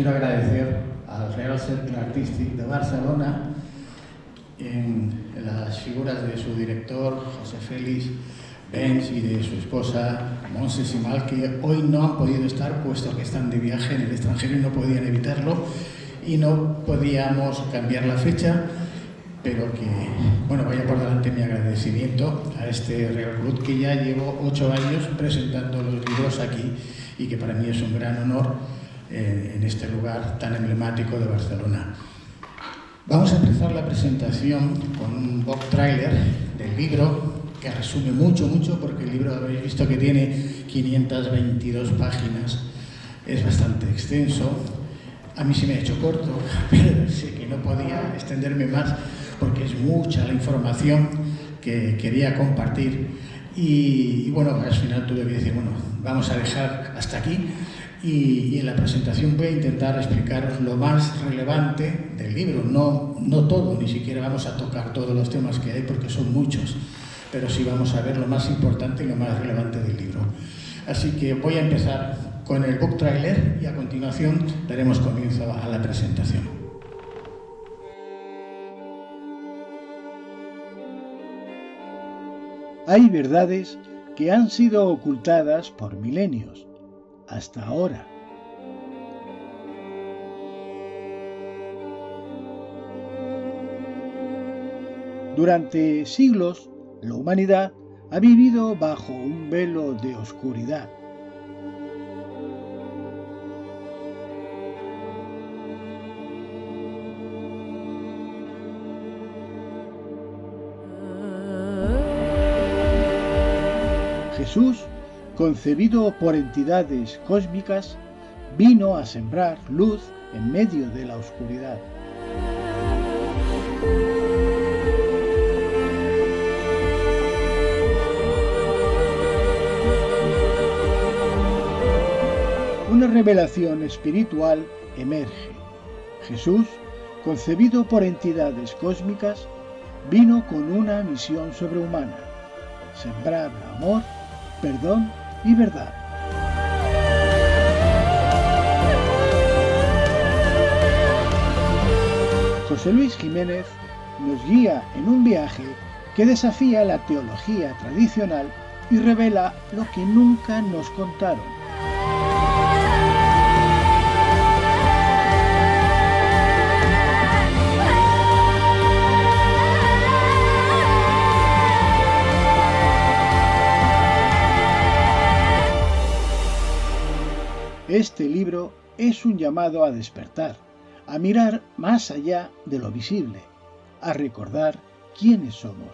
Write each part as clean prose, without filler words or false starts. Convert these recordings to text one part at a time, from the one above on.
quiero agradecer al Real Cercle Artístic de Barcelona, en las figuras de su director, José Félix Benz, y de su esposa, Montse Simal, que hoy no han podido estar, puesto que están de viaje en el extranjero y no podían evitarlo, y no podíamos cambiar la fecha, pero que, bueno, vaya por delante mi agradecimiento a este Real Club, que ya llevo 8 años presentando los libros aquí y que para mí es un gran honor en este lugar tan emblemático de Barcelona. Vamos a empezar la presentación con un book trailer del libro, que resume mucho, porque el libro habéis visto que tiene 522 páginas, es bastante extenso. A mí se me ha hecho corto, pero sé que no podía extenderme más porque es mucha la información que quería compartir. Y bueno, al final tuve que decir, bueno, vamos a dejar hasta aquí. Y en la presentación voy a intentar explicaros lo más relevante del libro. No todo, ni siquiera vamos a tocar todos los temas que hay porque son muchos, pero sí vamos a ver lo más importante y lo más relevante del libro. Así que voy a empezar con el book trailer y a continuación daremos comienzo a la presentación. Hay verdades que han sido ocultadas por milenios, hasta ahora. Durante siglos, la humanidad ha vivido bajo un velo de oscuridad. Jesús, concebido por entidades cósmicas, vino a sembrar luz en medio de la oscuridad. Una revelación espiritual emerge. Jesús, concebido por entidades cósmicas, vino con una misión sobrehumana: sembrar amor, perdón y verdad. José Luis Jiménez nos guía en un viaje que desafía la teología tradicional y revela lo que nunca nos contaron. Este libro es un llamado a despertar, a mirar más allá de lo visible, a recordar quiénes somos.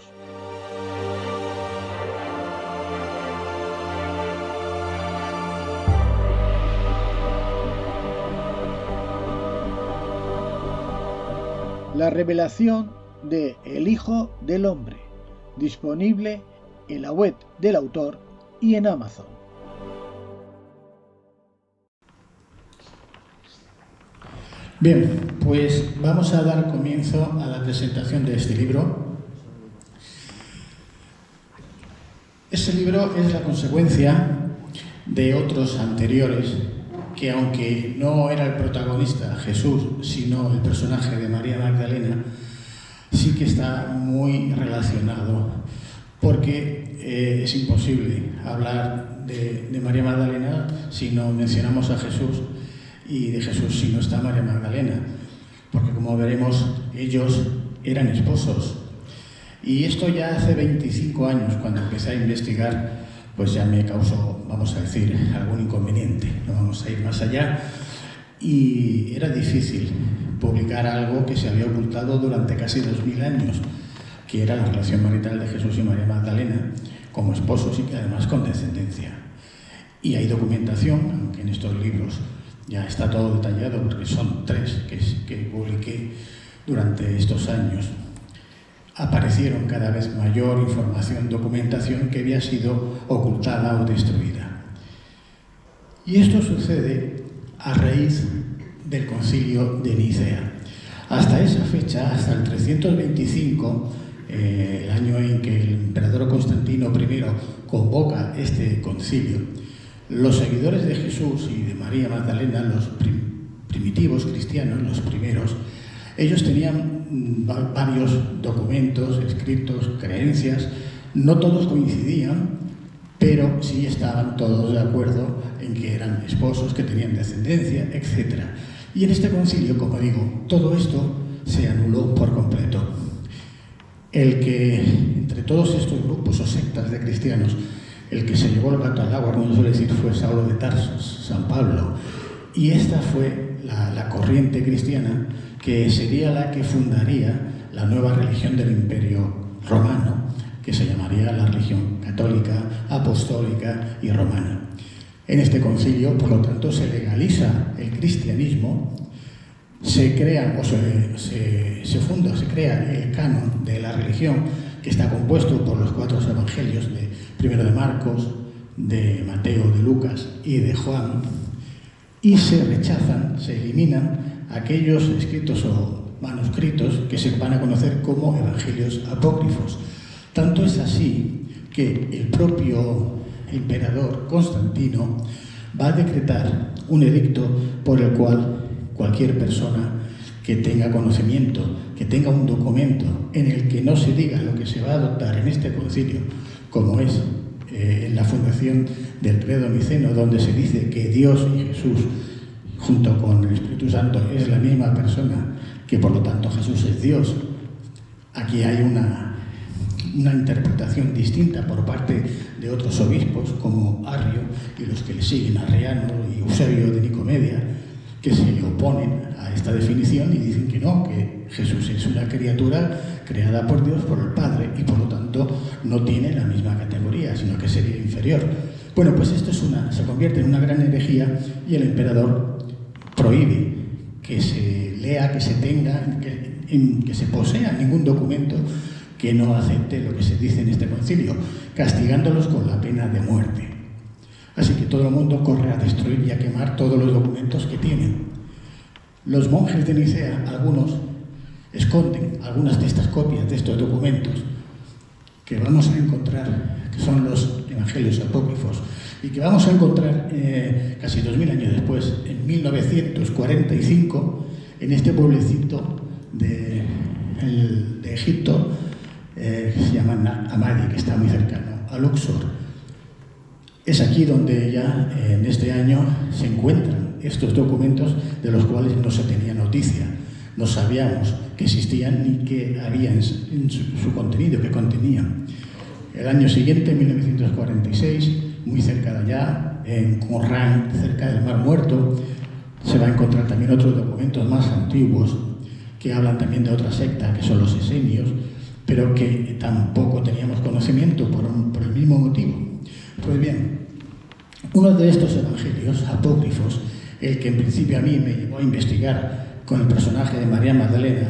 La revelación de El Hijo del Hombre, disponible en la web del autor y en Amazon. Bien, pues vamos a dar comienzo a la presentación de este libro. Este libro es la consecuencia de otros anteriores que, aunque no era el protagonista Jesús, sino el personaje de María Magdalena, sí que está muy relacionado, porque es imposible hablar de María Magdalena si no mencionamos a Jesús, y de Jesús si no está María Magdalena, porque como veremos, ellos eran esposos. Y esto ya hace 25 años, cuando empecé a investigar, pues ya me causó, vamos a decir, algún inconveniente, no vamos a ir más allá, y era difícil publicar algo que se había ocultado durante casi 2000 años, que era la relación marital de Jesús y María Magdalena como esposos y que además con descendencia. Y hay documentación, aunque en estos libros ya está todo detallado porque son 3 que publiqué durante estos años. Aparecieron cada vez mayor información, documentación que había sido ocultada o destruida. Y esto sucede a raíz del Concilio de Nicea. Hasta esa fecha, hasta el 325, el año en que el emperador Constantino I convoca este concilio, los seguidores de Jesús y de María Magdalena, los primitivos cristianos, los primeros, ellos tenían varios documentos, escritos, creencias, no todos coincidían, pero sí estaban todos de acuerdo en que eran esposos, que tenían descendencia, etc. Y en este concilio, como digo, todo esto se anuló por completo. El que, entre todos estos grupos o sectas de cristianos, el que se llevó el gato al agua, como se suele decir, fue Saulo de Tarso, San Pablo. Y esta fue la corriente cristiana que sería la que fundaría la nueva religión del Imperio Romano, que se llamaría la religión católica, apostólica y romana. En este concilio, por lo tanto, se legaliza el cristianismo, se crea el canon de la religión, que está compuesto por los 4 evangelios, primero de Marcos, de Mateo, de Lucas y de Juan, y se rechazan, se eliminan aquellos escritos o manuscritos que se van a conocer como evangelios apócrifos. Tanto es así que el propio emperador Constantino va a decretar un edicto por el cual cualquier persona que tenga conocimiento, que tenga un documento en el que no se diga lo que se va a adoptar en este concilio, como es en la fundación del credo niceno, donde se dice que Dios y Jesús, junto con el Espíritu Santo, es la misma persona, que por lo tanto Jesús es Dios. Aquí hay una interpretación distinta por parte de otros obispos, como Arrio y los que le siguen, Arriano y Eusebio de Nicomedia, que se oponen a esta definición y dicen que no, que Jesús es una criatura creada por Dios, por el Padre, y por lo tanto no tiene la misma categoría, sino que sería inferior. Bueno, pues esto se convierte en una gran herejía, y el emperador prohíbe que se lea, que se tenga, que se posea ningún documento que no acepte lo que se dice en este concilio, castigándolos con la pena de muerte. Así que todo el mundo corre a destruir y a quemar todos los documentos que tienen. Los monjes de Nicea, algunos, esconden algunas de estas copias de estos documentos que vamos a encontrar, que son los evangelios apócrifos, y que vamos a encontrar casi 2000 años después, en 1945, en este pueblecito de Egipto, que se llama Amadi, que está muy cercano a Luxor. Es aquí donde ya en este año se encuentran estos documentos de los cuales no se tenía noticia. No sabíamos que existían ni que había en su contenido, que contenían. El año siguiente, en 1946, muy cerca de allá, en Qumran, cerca del Mar Muerto, se va a encontrar también otros documentos más antiguos que hablan también de otra secta, que son los esenios, pero que tampoco teníamos conocimiento por el mismo motivo. Pues bien, uno de estos evangelios apócrifos, el que en principio a mí me llevó a investigar con el personaje de María Magdalena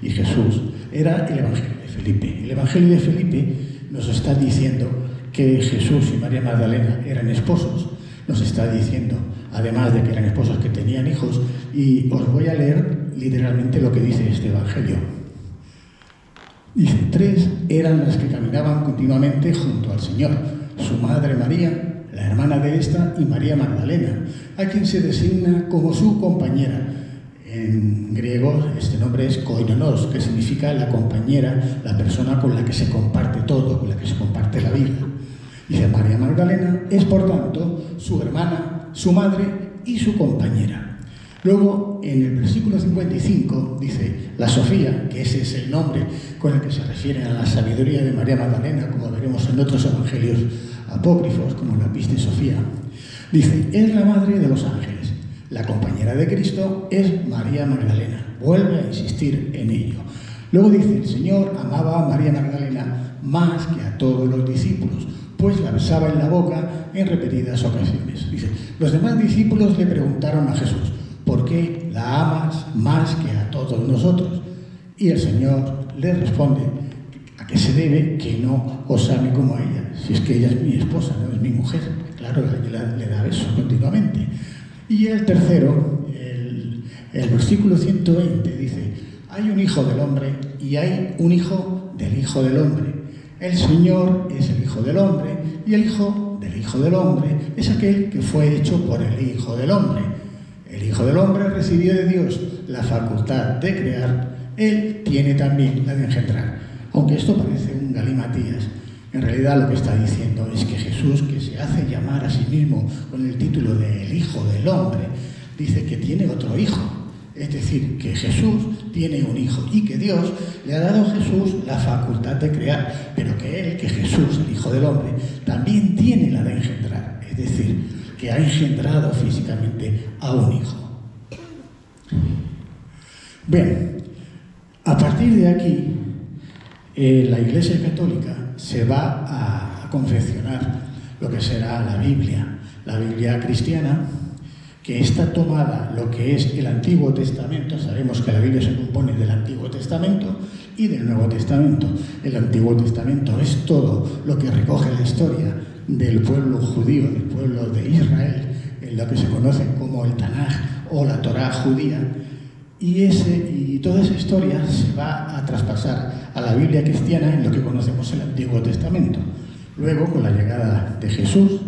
y Jesús, era el Evangelio de Felipe. El Evangelio de Felipe nos está diciendo que Jesús y María Magdalena eran esposos. Nos está diciendo, además de que eran esposos, que tenían hijos, y os voy a leer literalmente lo que dice este Evangelio. Dice: 3 eran las que caminaban continuamente junto al Señor, su madre María, la hermana de esta, y María Magdalena, a quien se designa como su compañera. En griego este nombre es koinonos, que significa la compañera, la persona con la que se comparte todo, con la que se comparte la vida. Dice: María Magdalena es, por tanto, su hermana, su madre y su compañera. Luego, en el versículo 55, dice: la Sofía, que ese es el nombre con el que se refiere a la sabiduría de María Magdalena, como veremos en otros evangelios apócrifos, como la Piste Sofía, dice: es la madre de los ángeles. La compañera de Cristo es María Magdalena. Vuelve a insistir en ello. Luego dice: el Señor amaba a María Magdalena más que a todos los discípulos, pues la besaba en la boca en repetidas ocasiones. Dice: los demás discípulos le preguntaron a Jesús: ¿por qué la amas más que a todos nosotros? Y el Señor le responde: ¿a qué se debe que no os ame como a ella? Si es que ella es mi esposa, no es mi mujer. Claro, le da besos continuamente. Y el tercero, el versículo 120, dice: hay un hijo del hombre y hay un hijo del hijo del hombre. El Señor es el hijo del hombre, y el hijo del hijo del hombre es aquel que fue hecho por el hijo del hombre. el Hijo del Hombre recibió de Dios la facultad de crear, Él tiene también la de engendrar. Aunque esto parece un galimatías, en realidad lo que está diciendo es que Jesús, que se hace llamar a sí mismo con el título de el Hijo del Hombre, dice que tiene otro hijo. Es decir, que Jesús tiene un hijo y que Dios le ha dado a Jesús la facultad de crear, pero que Jesús, el Hijo del Hombre, también tiene la de engendrar. Es decir, que ha engendrado físicamente a un hijo. Bien, a partir de aquí, la Iglesia Católica se va a confeccionar lo que será la Biblia cristiana, que está tomada lo que es el Antiguo Testamento. Sabemos que la Biblia se compone del Antiguo Testamento y del Nuevo Testamento. El Antiguo Testamento es todo lo que recoge la historia del pueblo judío, del pueblo de Israel, en lo que se conoce como el Tanaj o la Torá judía, y toda esa historia se va a traspasar a la Biblia cristiana en lo que conocemos el Antiguo Testamento. Luego, con la llegada de Jesús,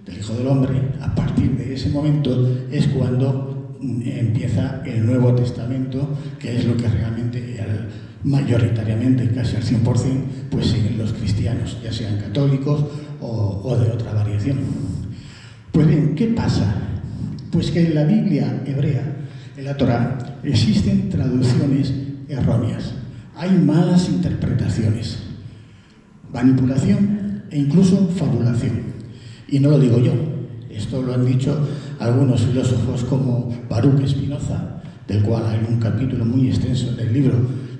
del Hijo del Hombre, a partir de ese momento es cuando empieza el Nuevo Testamento, que es lo que realmente mayoritariamente, casi al 100%, pues siguen los cristianos, ya sean católicos o de otra variación. Pues bien, ¿qué pasa? Pues que en la Biblia hebrea, en la Torá, existen traducciones erróneas. Hay malas interpretaciones, manipulación e incluso fabulación. Y no lo digo yo, esto lo han dicho algunos filósofos como Baruch Spinoza, del cual hay un capítulo muy extenso del libro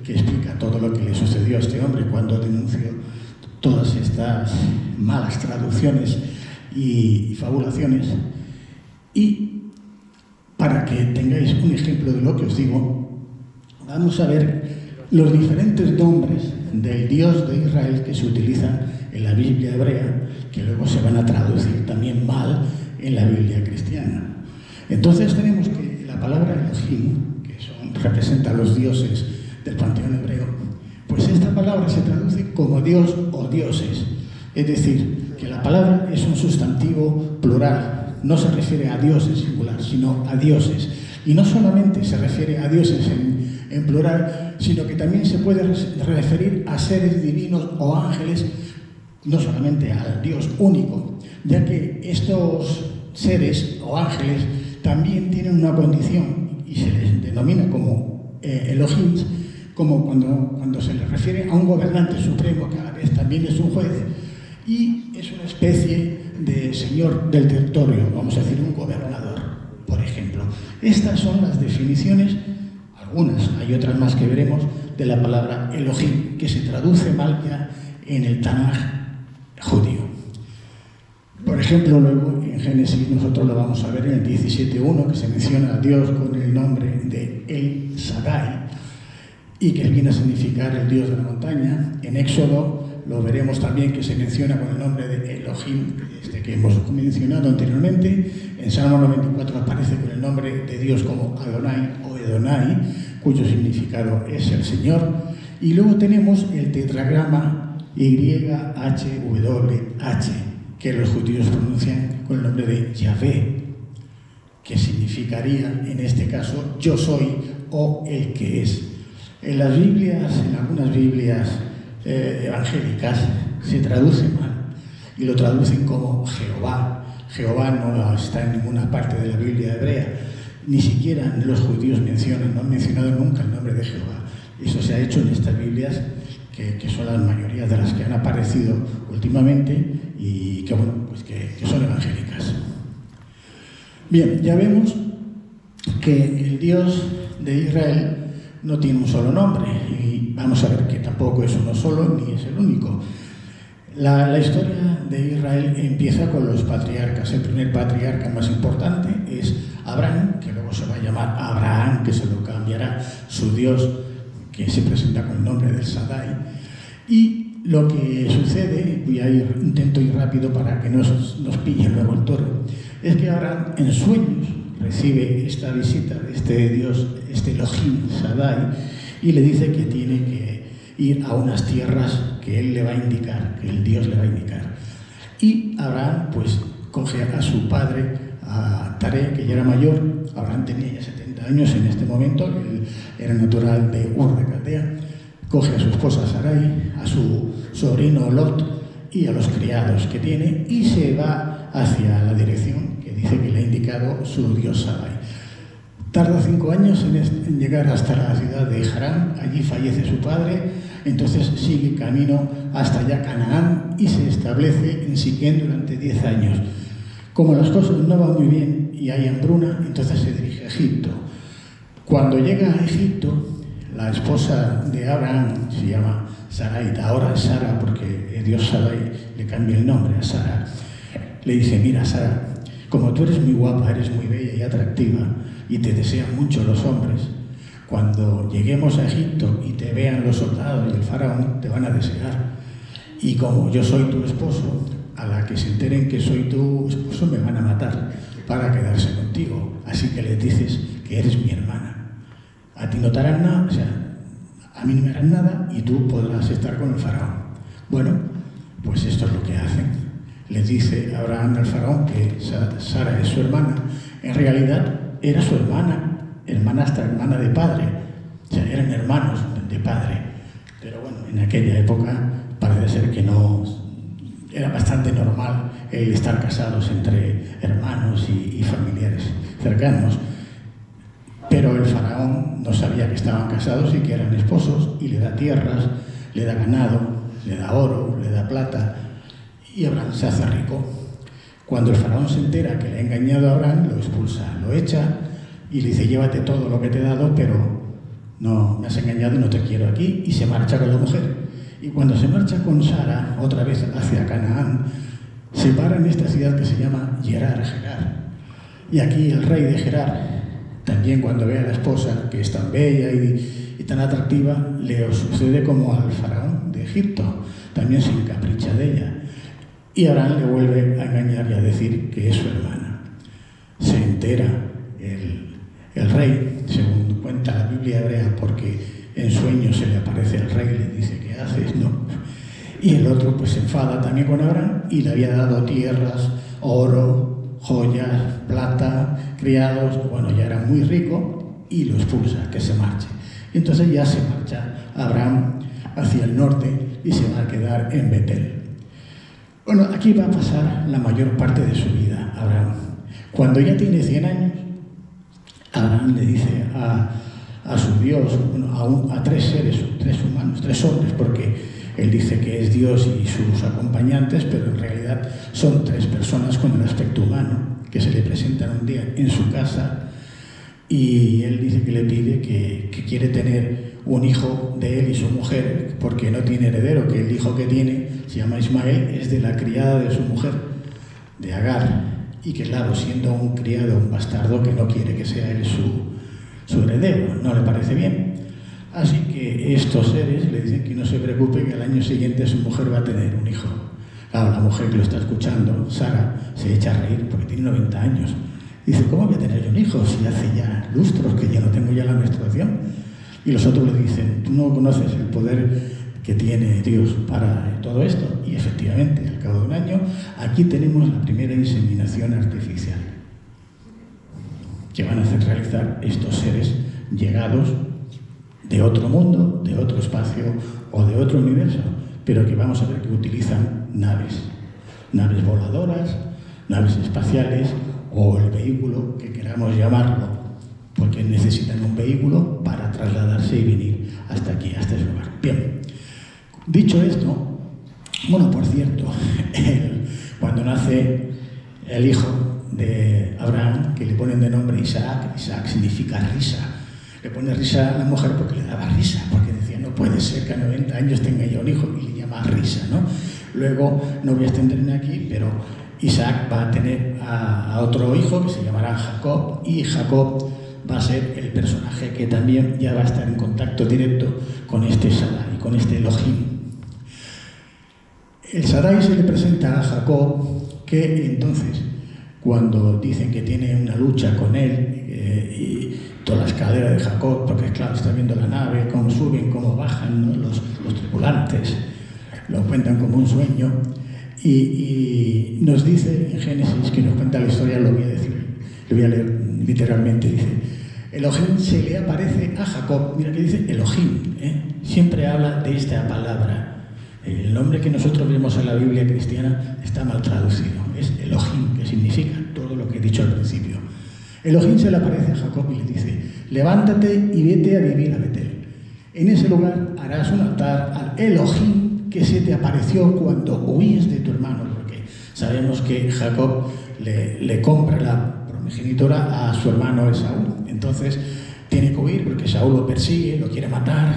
que explica todo lo que le sucedió a este hombre cuando denunció todas estas malas traducciones y fabulaciones. Y para que tengáis un ejemplo de lo que os digo, vamos a ver los diferentes nombres del Dios de Israel que se utilizan en la Biblia hebrea, que luego se van a traducir también mal en la Biblia cristiana. Entonces tenemos que la palabra Elohim, que representa a los dioses del panteón hebreo, pues esta palabra se traduce como Dios o dioses. Es decir, que la palabra es un sustantivo plural, no se refiere a Dios en singular, sino a dioses. Y no solamente se refiere a dioses en plural, sino que también se puede referir a seres divinos o ángeles, no solamente al Dios único, ya que estos seres o ángeles también tienen una condición y se les denomina como Elohim, como cuando se les refiere a un gobernante supremo que a la vez también es un juez y es una especie de señor del territorio, vamos a decir un gobernador, por ejemplo. Estas son las definiciones, algunas, hay otras más que veremos, de la palabra Elohim, que se traduce mal ya en el Tanaj judío. Por ejemplo, luego en Génesis nosotros lo vamos a ver en el 17.1, que se menciona a Dios con el nombre de El Shaddai y que viene a significar el Dios de la montaña. En Éxodo lo veremos también que se menciona con el nombre de Elohim, que hemos mencionado anteriormente. En Salmo 94 aparece con el nombre de Dios como Adonai o Edonai, cuyo significado es el Señor. Y luego tenemos el tetragrama YHWH, que los judíos pronuncian con el nombre de Yahvé, que significaría, en este caso, yo soy o el que es. En las Biblias, en algunas Biblias evangélicas, se traduce mal y lo traducen como Jehová. Jehová no está en ninguna parte de la Biblia hebrea, ni siquiera los judíos mencionan, no han mencionado nunca el nombre de Jehová. Eso se ha hecho en estas Biblias, que son las mayorías de las que han aparecido últimamente y que, bueno, pues que son evangélicas. Bien, ya vemos que el Dios de Israel no tiene un solo nombre y vamos a ver que tampoco es uno solo ni es el único. La historia de Israel empieza con los patriarcas. El primer patriarca más importante es Abraham, que luego se va a llamar Abraham, que se lo cambiará su Dios, que se presenta con el nombre del Shaddai. Y lo que sucede, intento ir rápido para que no nos pille luego el toro, es que Abraham en sueños recibe esta visita de este Dios, este Elohim Shaddai, y le dice que tiene que ir a unas tierras que él le va a indicar, que el Dios le va a indicar. Y Abraham pues coge a su padre, a Taré, que ya era mayor. Abraham tenía ya 70 años en este momento, él era natural de Ur de Caldea. Coge a su esposa Sarai, a su sobrino Lot y a los criados que tiene y se va hacia la dirección que dice que le ha indicado su dios Sarai. Tarda 5 años en llegar hasta la ciudad de Harán, allí fallece su padre, entonces sigue camino hasta allá Canaán y se establece en Siquén durante 10 años. Como las cosas no van muy bien y hay hambruna, entonces se dirige a Egipto. Cuando llega a Egipto, la esposa de Abraham se llama Sarai, ahora es Sara porque Dios Sarai le cambia el nombre a Sara. Le dice, mira Sara, como tú eres muy guapa, eres muy bella y atractiva y te desean mucho los hombres, cuando lleguemos a Egipto y te vean los soldados y el faraón, te van a desear. Y como yo soy tu esposo, a la que se enteren que soy tu esposo me van a matar para quedarse contigo. Así que les dices que eres mi hermana. A ti no te harán nada, o sea, a mí no me harán nada y tú podrás estar con el faraón. Bueno, pues esto es lo que hacen. Le dice Abraham al faraón que Sara es su hermana. En realidad era su hermanastra, hermana de padre. O sea, eran hermanos de padre. Pero bueno, en aquella época parece ser que no era bastante normal el estar casados entre hermanos y familiares cercanos. Pero el faraón no sabía que estaban casados y que eran esposos y le da tierras, le da ganado, le da oro, le da plata y Abraham se hace rico. Cuando el faraón se entera que le ha engañado a Abraham, lo expulsa, lo echa y le dice, llévate todo lo que te he dado, pero no me has engañado y no te quiero aquí, y se marcha con la mujer. Y cuando se marcha con Sara, otra vez hacia Canaán, se para en esta ciudad que se llama Gerar. Y aquí el rey de Gerar, también cuando ve a la esposa, que es tan bella y tan atractiva, le sucede como al faraón de Egipto, también se encapricha de ella. Y Abraham le vuelve a engañar y a decir que es su hermana. Se entera el rey, según cuenta la Biblia hebrea, porque en sueños se le aparece el rey y le dice, ¿qué haces? No. Y el otro pues se enfada también con Abraham y le había dado tierras, oro, joyas, plata, criados, bueno, ya era muy rico y lo expulsa, que se marche. Y entonces ya se marcha Abraham hacia el norte y se va a quedar en Betel. Bueno, aquí va a pasar la mayor parte de su vida Abraham. Cuando ya tiene 100 años, Abraham le dice a su Dios, a 3 seres, 3 humanos, 3 hombres, porque él dice que es Dios y sus acompañantes, pero en realidad son 3 personas con el aspecto humano, que se le presentan un día en su casa y él dice que le pide que quiere tener un hijo de él y su mujer, porque no tiene heredero, que el hijo que tiene se llama Ismael, es de la criada de su mujer, de Agar, y que claro, siendo un criado, un bastardo, que no quiere que sea él su heredero, no le parece bien. Así que estos seres le dicen que no se preocupe, que al año siguiente su mujer va a tener un hijo. Claro, la mujer que lo está escuchando, Sara, se echa a reír porque tiene 90 años. Dice, ¿cómo voy a tener yo un hijo si hace ya lustros que ya no tengo ya la menstruación? Y los otros le dicen, tú no conoces el poder que tiene Dios para todo esto. Y efectivamente, al cabo de un año, aquí tenemos la primera inseminación artificial que van a hacer realizar estos seres llegados de otro mundo, de otro espacio o de otro universo, pero que vamos a ver que utilizan naves voladoras, naves espaciales o el vehículo que queramos llamarlo, porque necesitan un vehículo para trasladarse y venir hasta aquí, hasta ese lugar. Bien, dicho esto, bueno, por cierto, cuando nace el hijo de Abraham, que le ponen de nombre Isaac, Isaac significa risa, le pone risa a la mujer porque le daba risa, porque decía, no puede ser que a 90 años tenga yo un hijo, y le llama risa, ¿no? Luego, no voy a extenderme aquí, pero Isaac va a tener a otro hijo que se llamará Jacob, y Jacob va a ser el personaje que también ya va a estar en contacto directo con este Shaddai, con este Elohim. El Shaddai se le presenta a Jacob, que entonces, cuando dicen que tiene una lucha con él, y todas las caderas de Jacob, porque claro, está viendo la nave, cómo suben, cómo bajan, ¿no? los tripulantes, lo cuentan como un sueño, y nos dice en Génesis, que nos cuenta la historia, lo voy a decir Le voy a leer literalmente, dice: Elohim se le aparece a Jacob. Mira que dice Elohim, siempre habla de esta palabra. El nombre que nosotros vemos en la Biblia cristiana está mal traducido, es Elohim, que significa todo lo que he dicho al principio. Elohim se le aparece a Jacob y le dice: levántate y vete a vivir a Betel. En ese lugar harás un altar al Elohim que se te apareció cuando huías de tu hermano, porque sabemos que Jacob le compra la primogenitura a su hermano Esaú. Entonces tiene que huir porque Saúl lo persigue, lo quiere matar.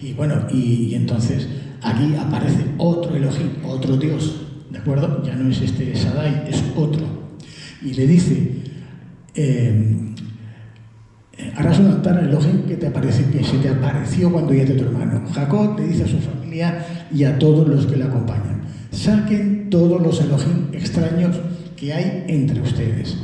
Y bueno, y entonces aquí aparece otro Elohim, otro Dios, ¿de acuerdo? Ya no es este Shaddai, es otro. Y le dice: harás un altar al Elohim que se te apareció cuando huías de tu hermano. Jacob le dice a su familia y a todos los que le acompañan: saquen todos los Elohim extraños que hay entre ustedes.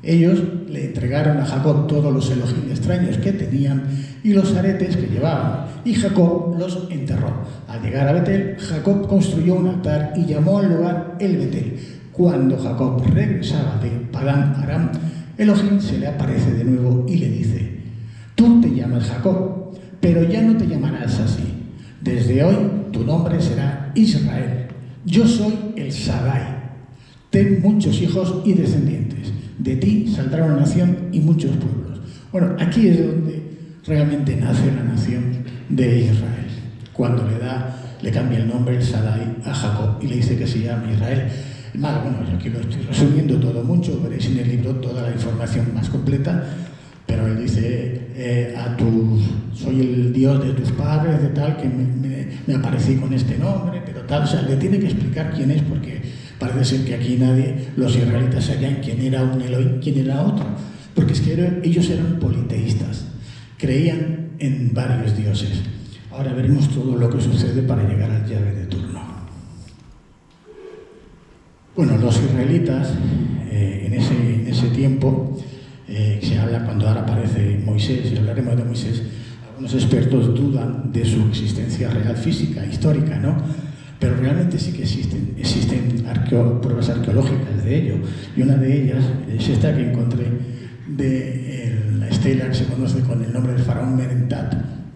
Ellos le entregaron a Jacob todos los Elohim extraños que tenían y los aretes que llevaban, y Jacob los enterró. Al llegar a Betel, Jacob construyó un altar y llamó al lugar El Betel. Cuando Jacob regresaba de Padán Aram, Elohim se le aparece de nuevo y le dice: tú te llamas Jacob, pero ya no te llamarás así. Desde hoy tu nombre será Israel. Yo soy el Shaddai. Ten muchos hijos y descendientes. De ti saldrá una nación y muchos pueblos. Bueno, aquí es donde realmente nace la nación de Israel. Cuando le cambia el nombre el Shaddai a Jacob y le dice que se llama Israel. Bueno, yo aquí lo estoy resumiendo todo mucho, veréis en el libro toda la información más completa, pero él dice: soy el Dios de tus padres, de tal, que me aparecí con este nombre, pero tal. O sea, le tiene que explicar quién es, porque parece ser que aquí los israelitas sabían quién era un Elohim, quién era otro, porque es que ellos eran politeístas, creían en varios dioses. Ahora veremos todo lo que sucede para llegar al Yahvé de turno. Bueno, los israelitas, en ese tiempo, se habla cuando ahora aparece Moisés, y hablaremos de Moisés, algunos expertos dudan de su existencia real, física, histórica, ¿no? Pero realmente sí que existen pruebas arqueológicas de ello, y una de ellas es esta que encontré de la estela que se conoce con el nombre del faraón Merentat,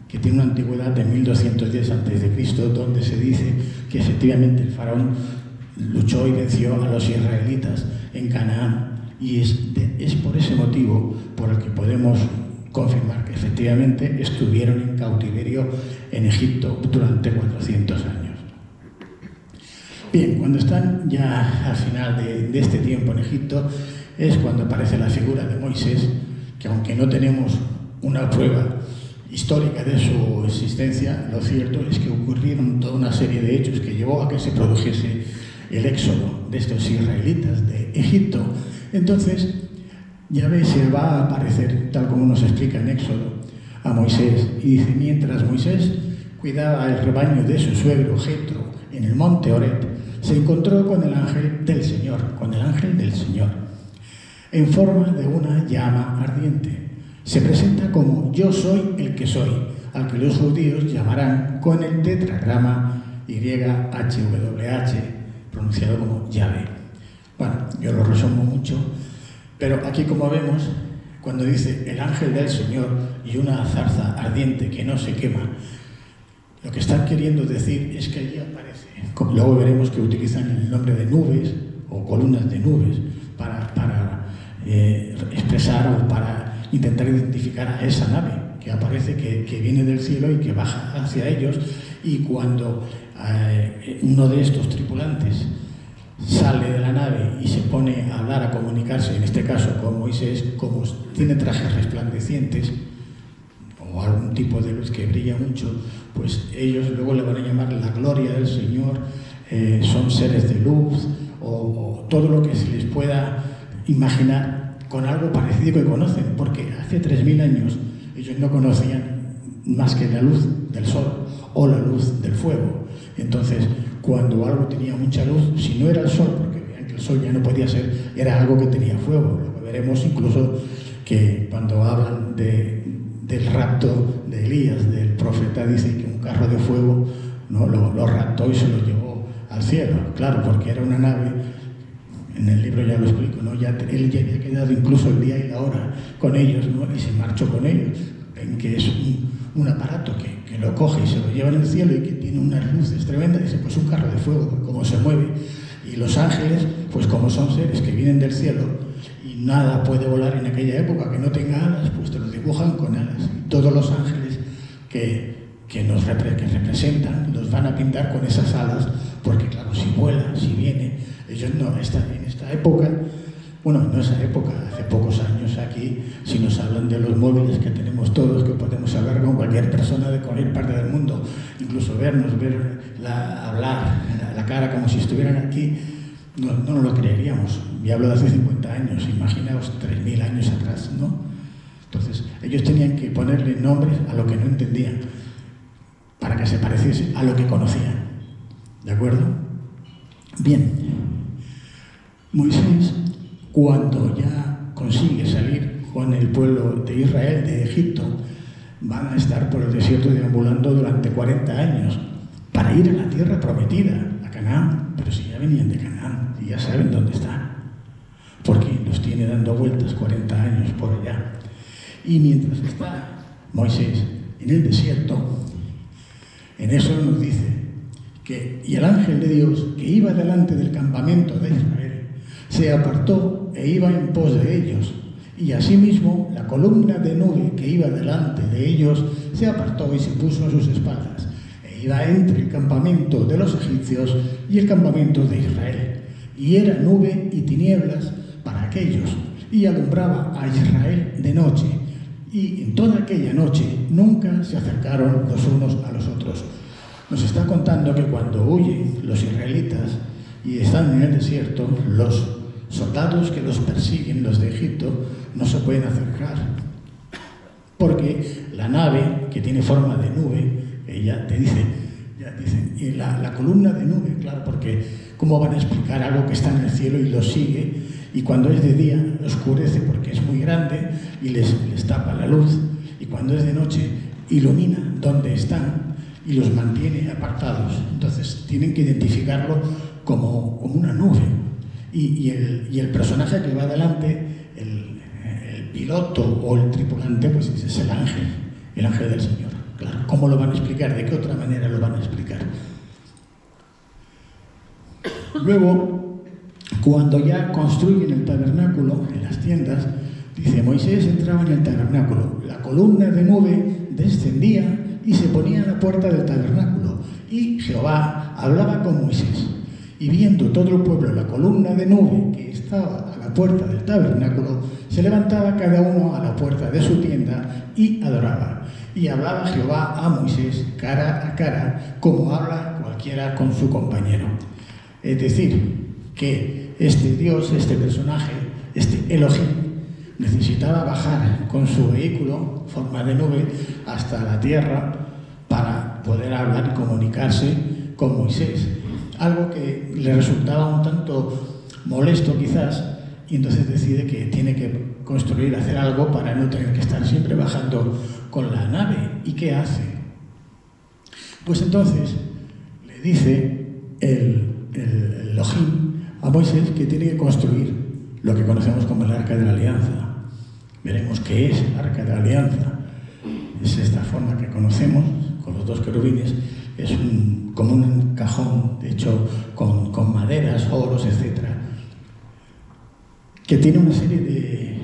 que tiene una antigüedad de 1210 a.C., donde se dice que efectivamente el faraón luchó y venció a los israelitas en Canaán, y es por ese motivo por el que podemos confirmar que efectivamente estuvieron en cautiverio en Egipto durante 400 años. Bien, cuando están ya al final de este tiempo en Egipto es cuando aparece la figura de Moisés, que aunque no tenemos una prueba histórica de su existencia, lo cierto es que ocurrieron toda una serie de hechos que llevó a que se produjese el éxodo de estos israelitas de Egipto. Entonces, Yahvé se va a aparecer, tal como nos explica en Éxodo, a Moisés, y dice: mientras Moisés cuidaba el rebaño de su suegro Jetro en el monte Horeb, se encontró con el ángel del Señor, en forma de una llama ardiente. Se presenta como yo soy el que soy, al que los judíos llamarán con el tetragrama YHWH, pronunciado como Yahvé. Bueno, yo lo resumo mucho, pero aquí, como vemos, cuando dice el ángel del Señor y una zarza ardiente que no se quema, lo que están queriendo decir es que allí aparece. Luego veremos que utilizan el nombre de nubes o columnas de nubes para expresar o para intentar identificar a esa nave que aparece, que viene del cielo y que baja hacia ellos. Y cuando uno de estos tripulantes sale de la nave y se pone a hablar, a comunicarse, en este caso con Moisés, como tiene trajes resplandecientes o algún tipo de luz que brilla mucho, pues ellos luego le van a llamar la gloria del Señor, son seres de luz, o todo lo que se les pueda imaginar con algo parecido que conocen, porque hace 3000 años ellos no conocían más que la luz del sol o la luz del fuego. Entonces, cuando algo tenía mucha luz, si no era el sol, porque vean que el sol ya no podía ser, era algo que tenía fuego. Lo que veremos incluso que cuando hablan del rapto de Elías, del profeta, dice que un carro de fuego, ¿no?, lo raptó y se lo llevó al cielo. Claro, porque era una nave en el libro ya lo explico, ¿no? Él ya había quedado incluso el día y la hora con ellos, ¿no? Y se marchó con ellos, en que es un aparato que lo coge y se lo lleva en el cielo y que tiene unas luces tremendas. Dice, pues un carro de fuego, cómo se mueve. Y los ángeles, pues como son seres que vienen del cielo y nada puede volar en aquella época que no tenga alas, pues te lo dibujan con alas. Y todos los ángeles que representan los van a pintar con esas alas, porque claro, si vuela, si viene, ellos no están en esta época. Bueno, no esa época, hace pocos años aquí, si nos hablan de los móviles que tenemos todos, que podemos hablar con cualquier persona de cualquier parte del mundo, incluso vernos, hablar la cara como si estuvieran aquí, no nos lo creeríamos. Y hablo de hace 50 años, imaginaos 3.000 años atrás, ¿no? Entonces, ellos tenían que ponerle nombres a lo que no entendían, para que se pareciese a lo que conocían. ¿De acuerdo? Bien. Moisés, cuando ya consigue salir con el pueblo de Israel de Egipto, van a estar por el desierto deambulando durante 40 años para ir a la tierra prometida, a Canaán. Pero si ya venían de Canaán y ya saben dónde están, porque los tiene dando vueltas 40 años por allá. Y mientras está Moisés en el desierto, en eso nos dice que y el ángel de Dios que iba delante del campamento de Israel se apartó e iba en pos de ellos, y asimismo la columna de nube que iba delante de ellos se apartó y se puso a sus espaldas, e iba entre el campamento de los egipcios y el campamento de Israel, y era nube y tinieblas para aquellos, y alumbraba a Israel de noche, y en toda aquella noche nunca se acercaron los unos a los otros. Nos está contando que cuando huyen los israelitas y están en el desierto, los soldados que los persiguen, los de Egipto, no se pueden acercar, porque la nave, que tiene forma de nube, ella te dice, y la columna de nube, claro, porque ¿cómo van a explicar algo que está en el cielo y los sigue? Y cuando es de día oscurece porque es muy grande y les tapa la luz, y cuando es de noche ilumina donde están y los mantiene apartados. Entonces tienen que identificarlo como una nube. Y el personaje que va adelante, el piloto o el tripulante, pues es el ángel del Señor. Claro, ¿cómo lo van a explicar? ¿De qué otra manera lo van a explicar? Luego, cuando ya construyen el tabernáculo, en las tiendas, dice, Moisés entraba en el tabernáculo, la columna de nube descendía y se ponía a la puerta del tabernáculo, y Jehová hablaba con Moisés. Y viendo todo el pueblo la columna de nube que estaba a la puerta del tabernáculo, se levantaba cada uno a la puerta de su tienda y adoraba. Y hablaba Jehová a Moisés cara a cara, como habla cualquiera con su compañero. Es decir, que este Dios, este personaje, este Elohim, necesitaba bajar con su vehículo, forma de nube, hasta la tierra para poder hablar y comunicarse con Moisés. Algo que le resultaba un tanto molesto quizás, y entonces decide que tiene que construir, hacer algo para no tener que estar siempre bajando con la nave. ¿Y qué hace? Pues entonces le dice el Elohim a Moisés que tiene que construir lo que conocemos como el Arca de la Alianza. Veremos qué es el Arca de la Alianza. Es esta forma que conocemos, con los dos querubines. Es como un cajón hecho con maderas, oros, etc., que tiene una serie de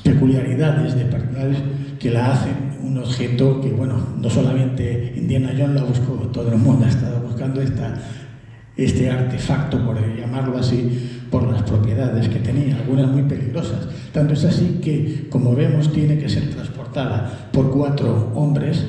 peculiaridades, de particularidades que la hacen un objeto que, bueno, no solamente Indiana Jones la buscó, todo el mundo ha estado buscando este artefacto, por llamarlo así, por las propiedades que tenía, algunas muy peligrosas. Tanto es así que, como vemos, tiene que ser transportada por 4 hombres,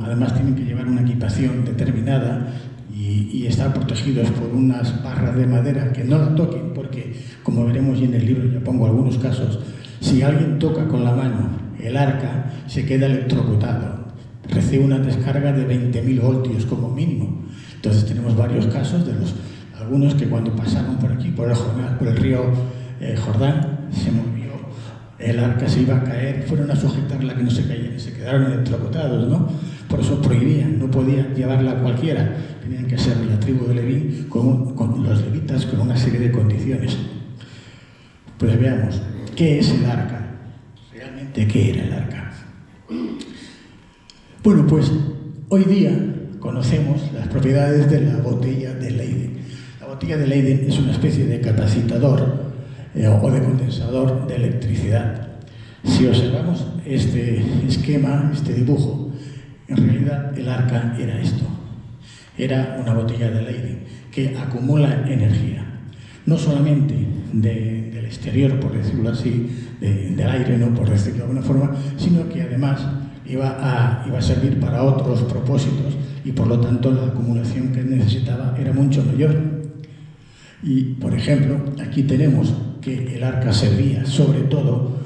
además tienen que llevar una equipación determinada y estar protegidos por unas barras de madera que no la toquen, porque, como veremos y en el libro ya pongo algunos casos, si alguien toca con la mano el arca, se queda electrocutado, recibe una descarga de 20.000 voltios como mínimo. Entonces tenemos varios casos de algunos que cuando pasaron por aquí, por el río Jordán, se movió, el arca se iba a caer, fueron a sujetarla que no se caía, se quedaron electrocutados, ¿no? Por eso prohibían, no podía llevarla cualquiera. Tenían que ser de la tribu de Leví, con los levitas, con una serie de condiciones. Pues veamos, ¿qué es el arca? ¿Realmente qué era el arca? Bueno, pues hoy día conocemos las propiedades de la botella de Leyden. La botella de Leyden es una especie de capacitador o de condensador de electricidad. Si observamos este esquema, este dibujo, en realidad el arca era esto. Era una botella de Leyden que acumula energía, no solamente del exterior, por decirlo así, del aire, ¿no? Por decirlo de alguna forma, sino que además iba a servir para otros propósitos y por lo tanto la acumulación que necesitaba era mucho mayor. Y, por ejemplo, aquí tenemos que el arca servía sobre todo,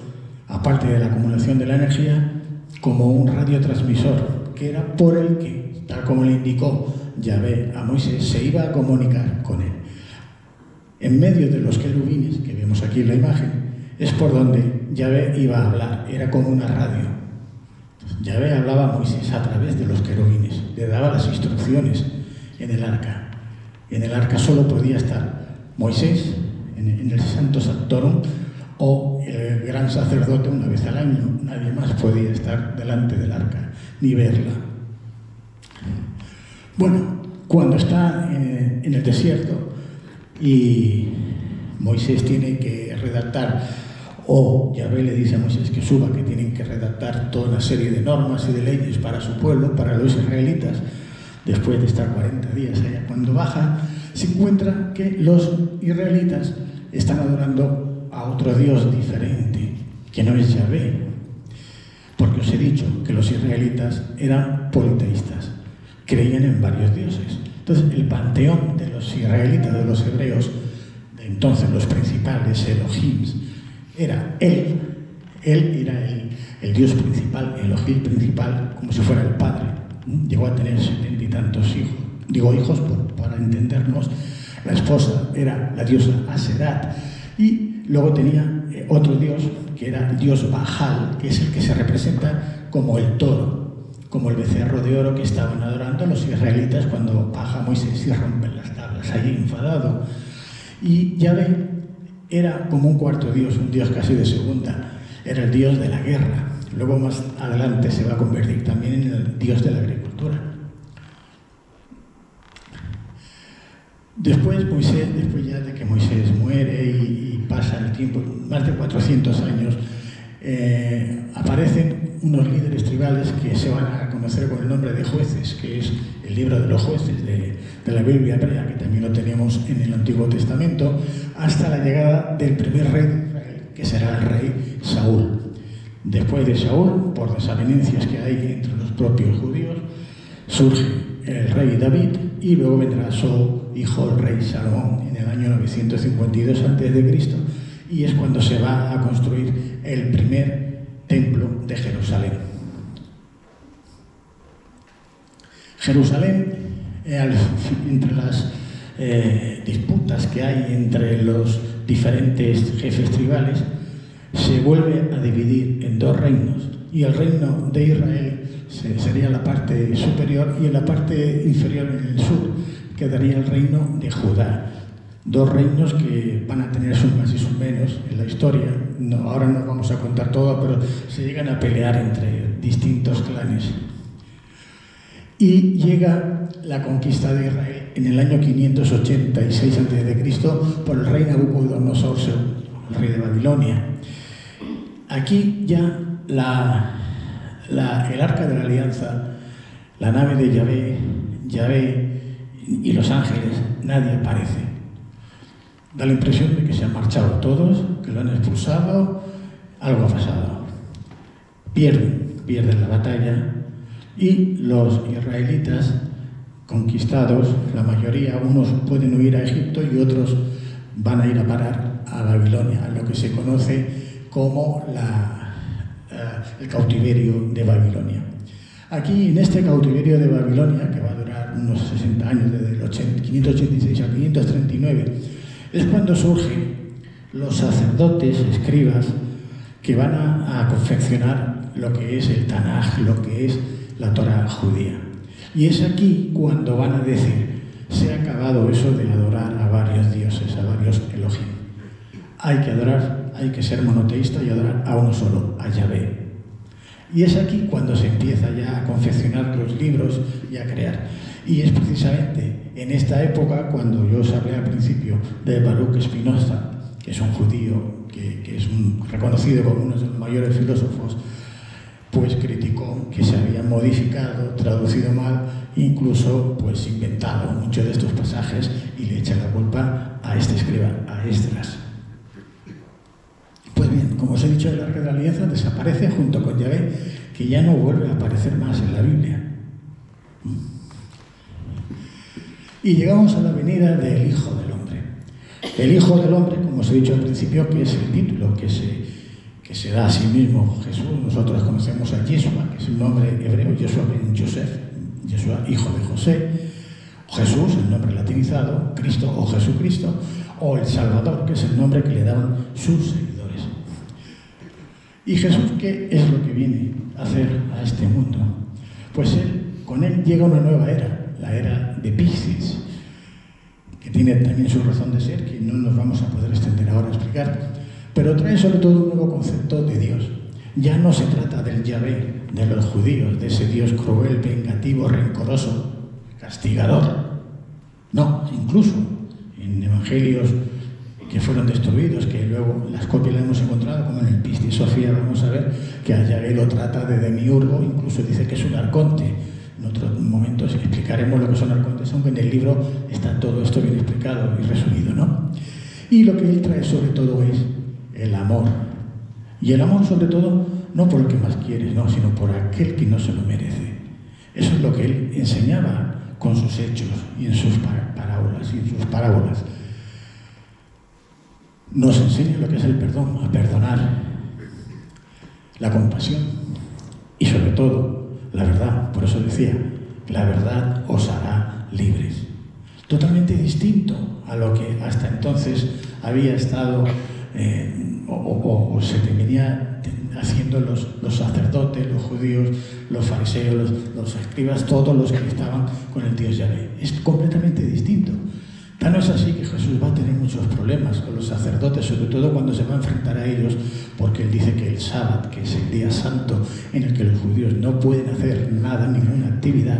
aparte de la acumulación de la energía, como un radiotransmisor, que era por el que, tal como le indicó Yahvé a Moisés, se iba a comunicar con él. En medio de los querubines, que vemos aquí en la imagen, es por donde Yahvé iba a hablar, era como una radio. Yahvé hablaba a Moisés a través de los querubines, le daba las instrucciones en el arca. En el arca solo podía estar Moisés, en el Santo Sanctorum, o el gran sacerdote una vez al año. Nadie más podía estar delante del arca, ni verla. Bueno, cuando está en el desierto y Moisés tiene que redactar, o Yahvé le dice a Moisés que suba, que tienen que redactar toda una serie de normas y de leyes para su pueblo, para los israelitas, después de estar 40 días allá, cuando baja, se encuentra que los israelitas están adorando a otro Dios diferente, que no es Yahvé. Porque os he dicho que los israelitas eran politeístas, creían en varios dioses. Entonces, el panteón de los israelitas, de los hebreos, de entonces los principales, Elohims, era él era el dios principal, el Elohim principal, como si fuera el padre. Llegó a tener 70 y tantos hijos. Digo hijos para entendernos. La esposa era la diosa Aserat y luego tenía otro dios que era el dios Baal, que es el que se representa como el toro, como el becerro de oro que estaban adorando los israelitas cuando baja Moisés y rompen las tablas allí enfadado. Y Yahvé era como un cuarto dios, un dios casi de segunda, era el dios de la guerra. Luego más adelante se va a convertir también en el dios de la agricultura. Después ya de que Moisés muere y pasa el tiempo, más de 400 años, aparecen unos líderes tribales que se van a conocer con el nombre de jueces, que es el libro de los jueces de la Biblia hebrea, que también lo tenemos en el Antiguo Testamento, hasta la llegada del primer rey de Israel, que será el rey Saúl. Después de Saúl, por desavenencias que hay entre los propios judíos, surge el rey David y luego vendrá su hijo el rey Salomón en el año 952 a.C. y es cuando se va a construir el primer templo de Jerusalén. Jerusalén, entre las disputas que hay entre los diferentes jefes tribales, se vuelve a dividir en dos reinos, y el reino de Israel sería la parte superior y en la parte inferior, en el sur, quedaría el reino de Judá. Dos reinos que van a tener sus más y sus menos en la historia. Ahora no vamos a contar todo, pero se llegan a pelear entre distintos clanes. Y llega la conquista de Israel en el año 586 a.C. por el rey Nabucodonosor II, el rey de Babilonia. Aquí ya el arca de la alianza, la nave de Yahvé y los ángeles, nadie aparece. Da la impresión de que se han marchado todos, que lo han expulsado, algo ha pasado. Pierden la batalla y los israelitas conquistados, la mayoría, unos pueden huir a Egipto y otros van a ir a parar a Babilonia, a lo que se conoce como el cautiverio de Babilonia. Aquí, en este cautiverio de Babilonia, que va a durar unos 60 años, desde el 586 al 539, es cuando surgen los sacerdotes, escribas, que van a confeccionar lo que es el Tanaj, lo que es la Torá judía. Y es aquí cuando van a decir, se ha acabado eso de adorar a varios dioses, a varios Elohim. Hay que adorar, hay que ser monoteísta y adorar a uno solo, a Yahvé. Y es aquí cuando se empieza ya a confeccionar los libros y a crear. Y es precisamente en esta época cuando yo os hablé al principio de Baruch Spinoza, que es un judío que es reconocido como uno de los mayores filósofos, pues criticó que se había modificado, traducido mal, incluso pues inventado muchos de estos pasajes y le echa la culpa a este escriba, a Esdras. Pues bien, como os he dicho, el Arca de la Alianza desaparece junto con Yahvé, que ya no vuelve a aparecer más en la Biblia. Y llegamos a la venida del Hijo del Hombre. El Hijo del Hombre, como os he dicho al principio, que es el título que se da a sí mismo Jesús. Nosotros conocemos a Yeshua, que es el nombre hebreo, Yeshua ben Yosef, Yeshua, hijo de José, o Jesús, el nombre latinizado, Cristo o Jesucristo, o el Salvador, que es el nombre que le daban sus seguidores. ¿Y Jesús qué es lo que viene a hacer a este mundo? Pues con él llega una nueva era, la era de Piscis, que tiene también su razón de ser, que no nos vamos a poder extender ahora a explicar, pero trae sobre todo un nuevo concepto de Dios. Ya no se trata del Yahvé de los judíos, de ese Dios cruel, vengativo, rencoroso, castigador. No, incluso en evangelios que fueron destruidos, que luego las copias las hemos encontrado, como en el Piscis Sofía, vamos a ver que a Yahvé lo trata de demiurgo, incluso dice que es un arconte. En otros momentos explicaremos lo que son arcontes, aunque en el libro está todo esto bien explicado y resumido, ¿no? Y lo que él trae sobre todo es el amor. Y el amor sobre todo no por el que más quieres, no, sino por aquel que no se lo merece. Eso es lo que él enseñaba con sus hechos y en sus parábolas. Nos enseña lo que es el perdón, a perdonar, la compasión y sobre todo la verdad. Por eso decía, la verdad os hará libres. Totalmente distinto a lo que hasta entonces había estado o se venía haciendo los sacerdotes, los judíos, los fariseos, los escribas, todos los que estaban con el Dios Yahvé. Es completamente distinto. Tan es así que Jesús va a tener muchos problemas con los sacerdotes, sobre todo cuando se va a enfrentar a ellos, porque él dice que el sábado, que es el día santo en el que los judíos no pueden hacer nada, ninguna actividad,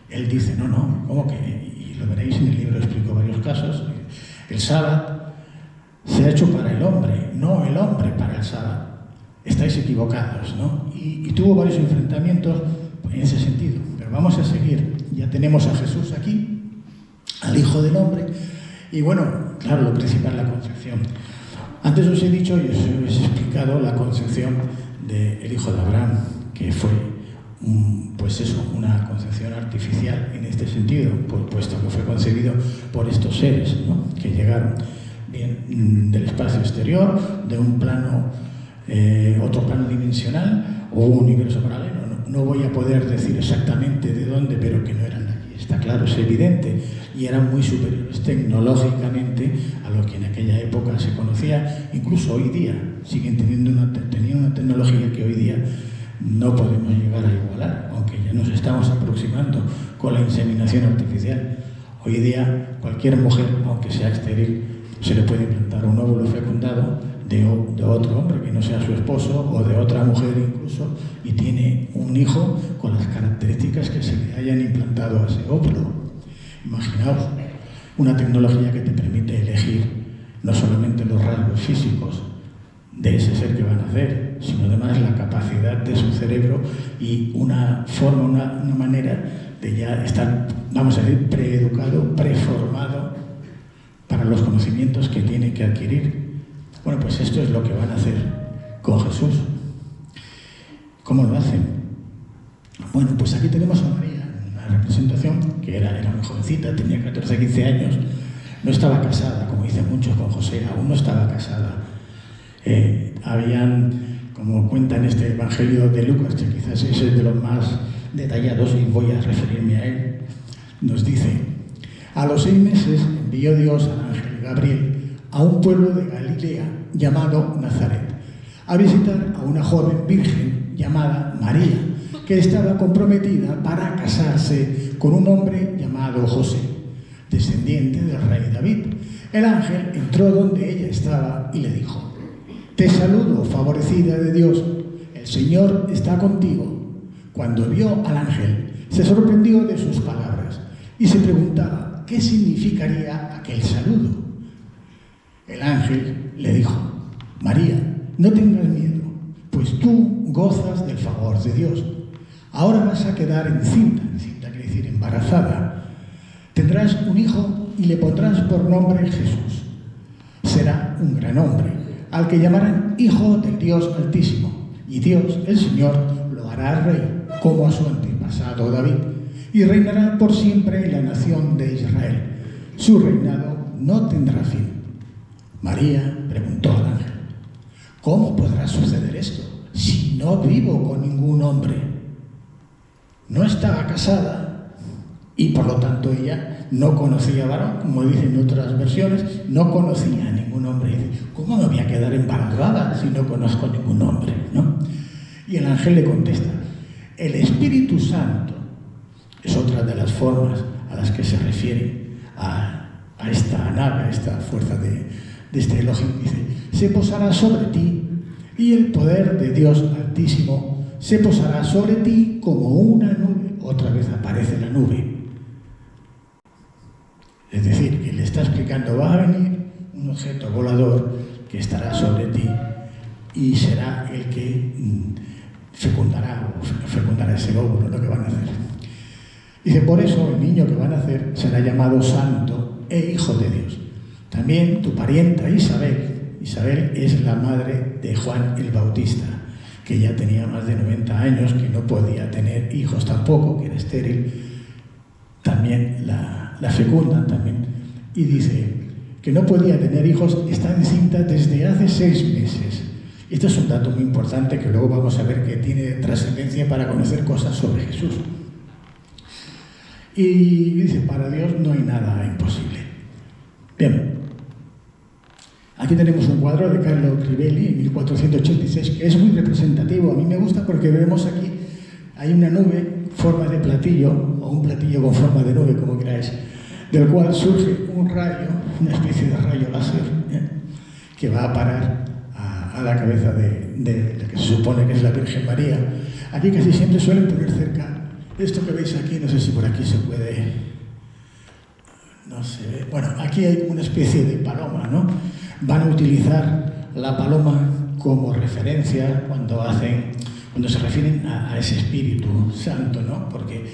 él dice, no, ¿cómo que? Y lo veréis en el libro, explico varios casos. El sábado se ha hecho para el hombre, no el hombre para el sábado. Estáis equivocados, ¿no? Y tuvo varios enfrentamientos en ese sentido. Pero vamos a seguir. Ya tenemos a Jesús aquí, al Hijo del Hombre, y bueno, claro, lo principal, la concepción. Antes os he dicho y os he explicado la concepción del Hijo de Abraham, que fue, una concepción artificial en este sentido, puesto que fue concebido por estos seres, ¿no? Que llegaron bien del espacio exterior, de un plano, otro plano dimensional o un universo paralelo. No voy a poder decir exactamente de dónde, pero que no eran de aquí, está claro, es evidente, y eran muy superiores tecnológicamente a lo que en aquella época se conocía. Incluso hoy día siguen teniendo una tecnología que hoy día no podemos llegar a igualar, aunque ya nos estamos aproximando con la inseminación artificial. Hoy día cualquier mujer, aunque sea estéril, se le puede implantar un óvulo fecundado de otro hombre que no sea su esposo, o de otra mujer incluso, y tiene un hijo con las características que se le hayan implantado a ese óvulo. Imaginaos una tecnología que te permite elegir no solamente los rasgos físicos de ese ser que van a hacer, sino además la capacidad de su cerebro y una forma, una manera de ya estar, vamos a decir, preeducado, preformado para los conocimientos que tiene que adquirir. Bueno, pues esto es lo que van a hacer con Jesús. ¿Cómo lo hacen? Bueno, pues aquí tenemos a María, una representación que era muy jovencita, tenía 14, 15 años, no estaba casada, como dicen muchos con José, aún no estaba casada. Como cuenta en este Evangelio de Lucas, que quizás es el de los más detallados y voy a referirme a él, nos dice: a los 6 meses envió Dios al ángel Gabriel a un pueblo de Galilea llamado Nazaret, a visitar a una joven virgen llamada María, que estaba comprometida para casarse con un hombre llamado José, descendiente del rey David. El ángel entró donde ella estaba y le dijo: «Te saludo, favorecida de Dios, el Señor está contigo». Cuando vio al ángel, se sorprendió de sus palabras y se preguntaba qué significaría aquel saludo. El ángel le dijo: «María, no tengas miedo, pues tú gozas del favor de Dios. Ahora vas a quedar encinta quiere decir embarazada. Tendrás un hijo y le pondrás por nombre Jesús. Será un gran hombre, al que llamarán Hijo del Dios Altísimo, y Dios, el Señor, lo hará rey, como a su antepasado David, y reinará por siempre en la nación de Israel. Su reinado no tendrá fin». María preguntó al ángel: «¿Cómo podrá suceder esto si no vivo con ningún hombre?» No estaba casada y por lo tanto ella no conocía varón, como dicen otras versiones, no conocía a ningún hombre. Y dice: «¿Cómo me voy a quedar embarazada si no conozco a ningún hombre?», ¿no? Y el ángel le contesta: «El Espíritu Santo», es otra de las formas a las que se refiere a esta nave, a esta fuerza de este Elohim. Dice: «Se posará sobre ti y el poder de Dios Altísimo se posará sobre ti como una nube». Otra vez aparece la nube. Es decir, que le está explicando: va a venir un objeto volador que estará sobre ti y será el que fecundará ese óvulo, lo que van a hacer. Dice: «Por eso el niño que van a hacer será llamado Santo e Hijo de Dios». También tu parienta Isabel es la madre de Juan el Bautista, que ya tenía más de 90 años, que no podía tener hijos tampoco, que era estéril. También la fecundan también. Y dice que no podía tener hijos, está encinta desde hace 6 meses. Esto es un dato muy importante que luego vamos a ver que tiene trascendencia para conocer cosas sobre Jesús. Y dice: para Dios no hay nada imposible. Bien, aquí tenemos un cuadro de Carlo Crivelli, en 1486, que es muy representativo. A mí me gusta porque vemos aquí, hay una nube, forma de platillo, o un platillo con forma de nube, como queráis, del cual surge un rayo, una especie de rayo láser, que va a parar a la cabeza de la que se supone que es la Virgen María. Aquí casi siempre suelen poner cerca esto que veis aquí, no sé si por aquí se puede, no se ve. Bueno, aquí hay una especie de paloma, ¿no? Van a utilizar la paloma como referencia cuando se refieren a ese Espíritu Santo, ¿no? Porque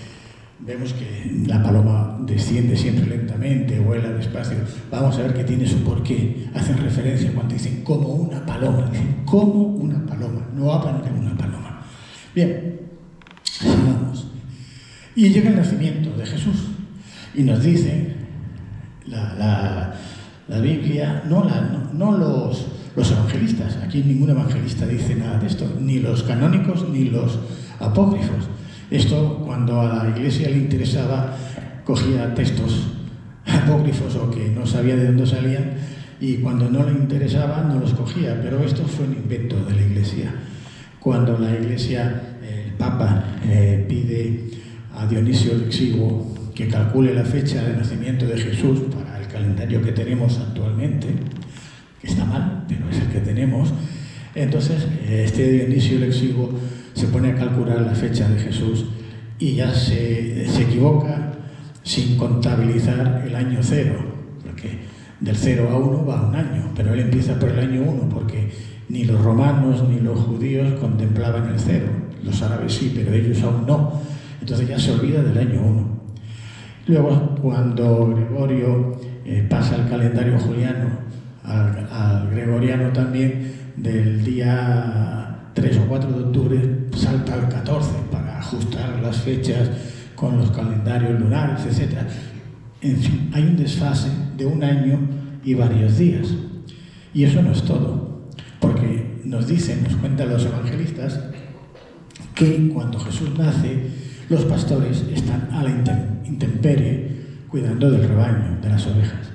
vemos que la paloma desciende siempre lentamente, vuela despacio. Vamos a ver que tiene su porqué. Hacen referencia cuando dicen como una paloma. Dicen como una paloma, no hablan de una paloma. Bien, sigamos. Y llega el nacimiento de Jesús y nos dice la Biblia, no los evangelistas. Aquí ningún evangelista dice nada de esto, ni los canónicos ni los apócrifos. Esto, cuando a la Iglesia le interesaba, cogía textos apócrifos o que no sabía de dónde salían, y cuando no le interesaba no los cogía. Pero esto fue un invento de la Iglesia. Cuando la Iglesia, el Papa, pide a Dionisio el Exiguo que calcule la fecha de nacimiento de Jesús para el calendario que tenemos actualmente, que está mal, pero es el que tenemos. Entonces, este Dionisio el Exiguo se pone a calcular la fecha de Jesús y ya se equivoca sin contabilizar el año 0, porque del 0 a 1 va un año, pero él empieza por el año 1, porque ni los romanos ni los judíos contemplaban el 0. Los árabes sí, pero ellos aún no. Entonces ya se olvida del año 1. Luego, cuando Gregorio pasa al calendario juliano, al gregoriano también, del día 3 o 4 de octubre, salta al 14 para ajustar las fechas con los calendarios lunares, etc. En fin, hay un desfase de un año y varios días. Y eso no es todo, porque nos cuentan los evangelistas, que cuando Jesús nace, los pastores están a la intemperie cuidando del rebaño, de las ovejas.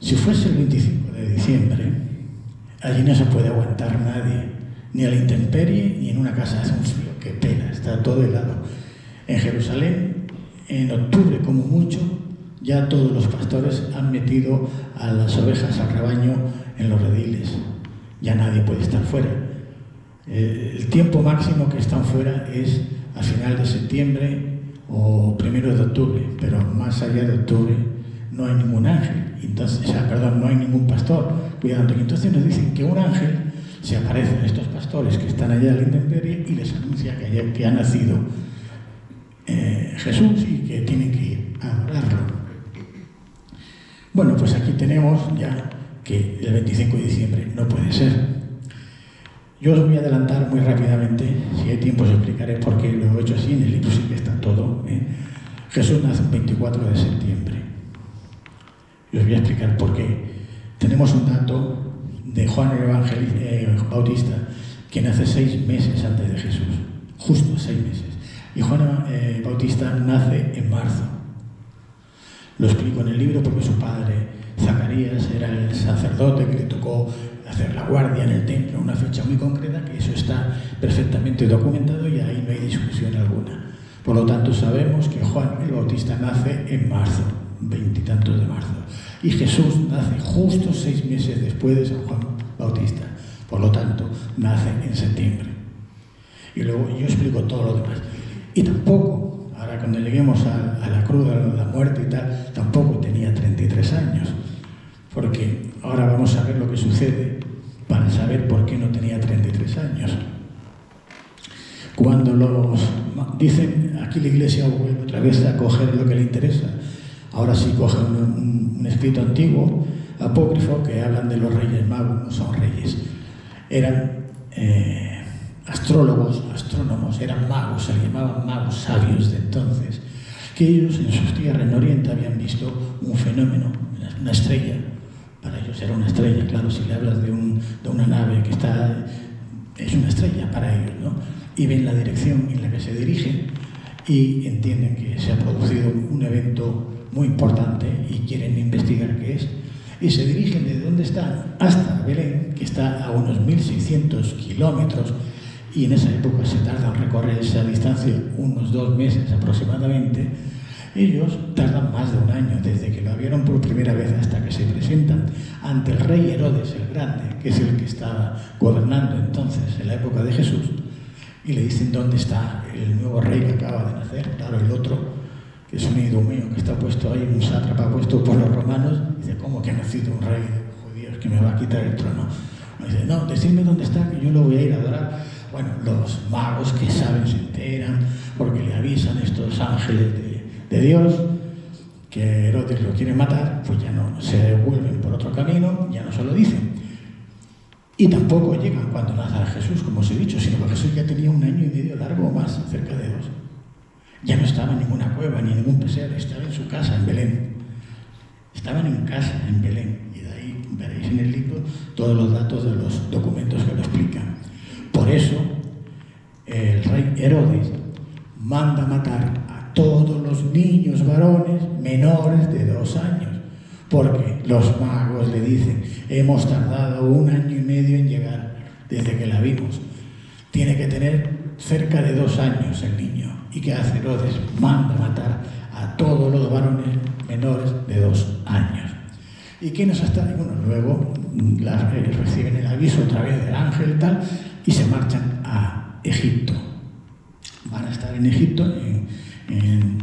Si fuese el 25 de diciembre, allí no se puede aguantar nadie, ni a la intemperie ni en una casa. Hace un frío qué pena, está todo helado. En Jerusalén, en octubre como mucho, ya todos los pastores han metido a las ovejas al rebaño en los rediles. Ya nadie puede estar fuera. El tiempo máximo que están fuera es a final de septiembre o primero de octubre, pero más allá de octubre no hay ningún ángel, entonces, no hay ningún pastor cuidando. Y entonces nos dicen que un ángel se aparece a estos pastores que están allá en la intemperie y les anuncia que ha nacido Jesús y que tienen que ir a adorarlo. Bueno, pues aquí tenemos ya que el 25 de diciembre no puede ser. Yo os voy a adelantar muy rápidamente, si hay tiempo os explicaré por qué lo he hecho así, en el libro sí que está todo. Jesús nace el 24 de septiembre. Y os voy a explicar por qué. Tenemos un dato de Juan el Bautista, que nace 6 meses antes de Jesús, justo 6 meses. Y Juan el Bautista nace en marzo. Lo explico en el libro porque su padre, Zacarías, era el sacerdote que le tocó hacer la guardia en el templo, una fecha muy concreta, que eso está perfectamente documentado y ahí no hay discusión alguna. Por lo tanto, sabemos que Juan el Bautista nace en marzo, 20 y tantos de marzo, y Jesús nace justo 6 meses después de San Juan Bautista. Por lo tanto, nace en septiembre. Y luego yo explico todo lo demás. Y tampoco, ahora cuando lleguemos a la cruz, a la muerte y tal, tampoco tenía 33 años. Porque ahora vamos a ver lo que sucede para saber por qué no tenía 33 años. Cuando dicen, aquí la Iglesia vuelve otra vez a coger lo que le interesa. Ahora sí coge un escrito antiguo, apócrifo, que hablan de los reyes magos. No son reyes. Eran astrónomos, eran magos, se les llamaban magos sabios de entonces, que ellos en sus tierras en Oriente habían visto un fenómeno, una estrella. Para ellos era una estrella, claro, si le hablas de una nave que está, es una estrella para ellos, ¿no? Y ven la dirección en la que se dirigen y entienden que se ha producido un evento muy importante y quieren investigar qué es. Y se dirigen desde donde están hasta Belén, que está a unos 1.600 kilómetros, y en esa época se tarda en recorrer esa distancia unos 2 meses aproximadamente. Ellos tardan más de 1 año, desde que lo vieron por primera vez hasta que se presentan ante el rey Herodes el Grande, que es el que estaba gobernando entonces en la época de Jesús, y le dicen dónde está el nuevo rey que acaba de nacer. Claro, el otro, que es un idumeo que está puesto ahí, un sátrapa puesto por los romanos, dice, ¿cómo que ha nacido un rey de los judíos que me va a quitar el trono? Dice, no, decidme dónde está, que yo lo voy a ir a adorar. Bueno, los magos que saben se enteran, porque le avisan estos ángeles de Dios que Herodes lo quiere matar, pues ya no se devuelven por otro camino, ya no se lo dicen. Y tampoco llegan cuando nace a Jesús, como os he dicho, sino que Jesús ya tenía 1 año y medio largo o más, cerca de 2. Ya no estaba en ninguna cueva ni en ningún pesebre, estaba en su casa en Belén. Estaban en casa en Belén, y de ahí veréis en el libro todos los datos de los documentos que lo explican. Por eso, el rey Herodes manda matar a todos los niños varones menores de 2 años, porque los magos le dicen, hemos tardado 1 año y medio en llegar desde que la vimos. Tiene que tener cerca de 2 años el niño. ¿Y qué hace Herodes? Manda matar a todos los varones menores de 2 años. ¿Y quiénes están? Bueno, luego reciben el aviso otra vez del ángel y tal, y se marchan a Egipto. Van a estar en Egipto, en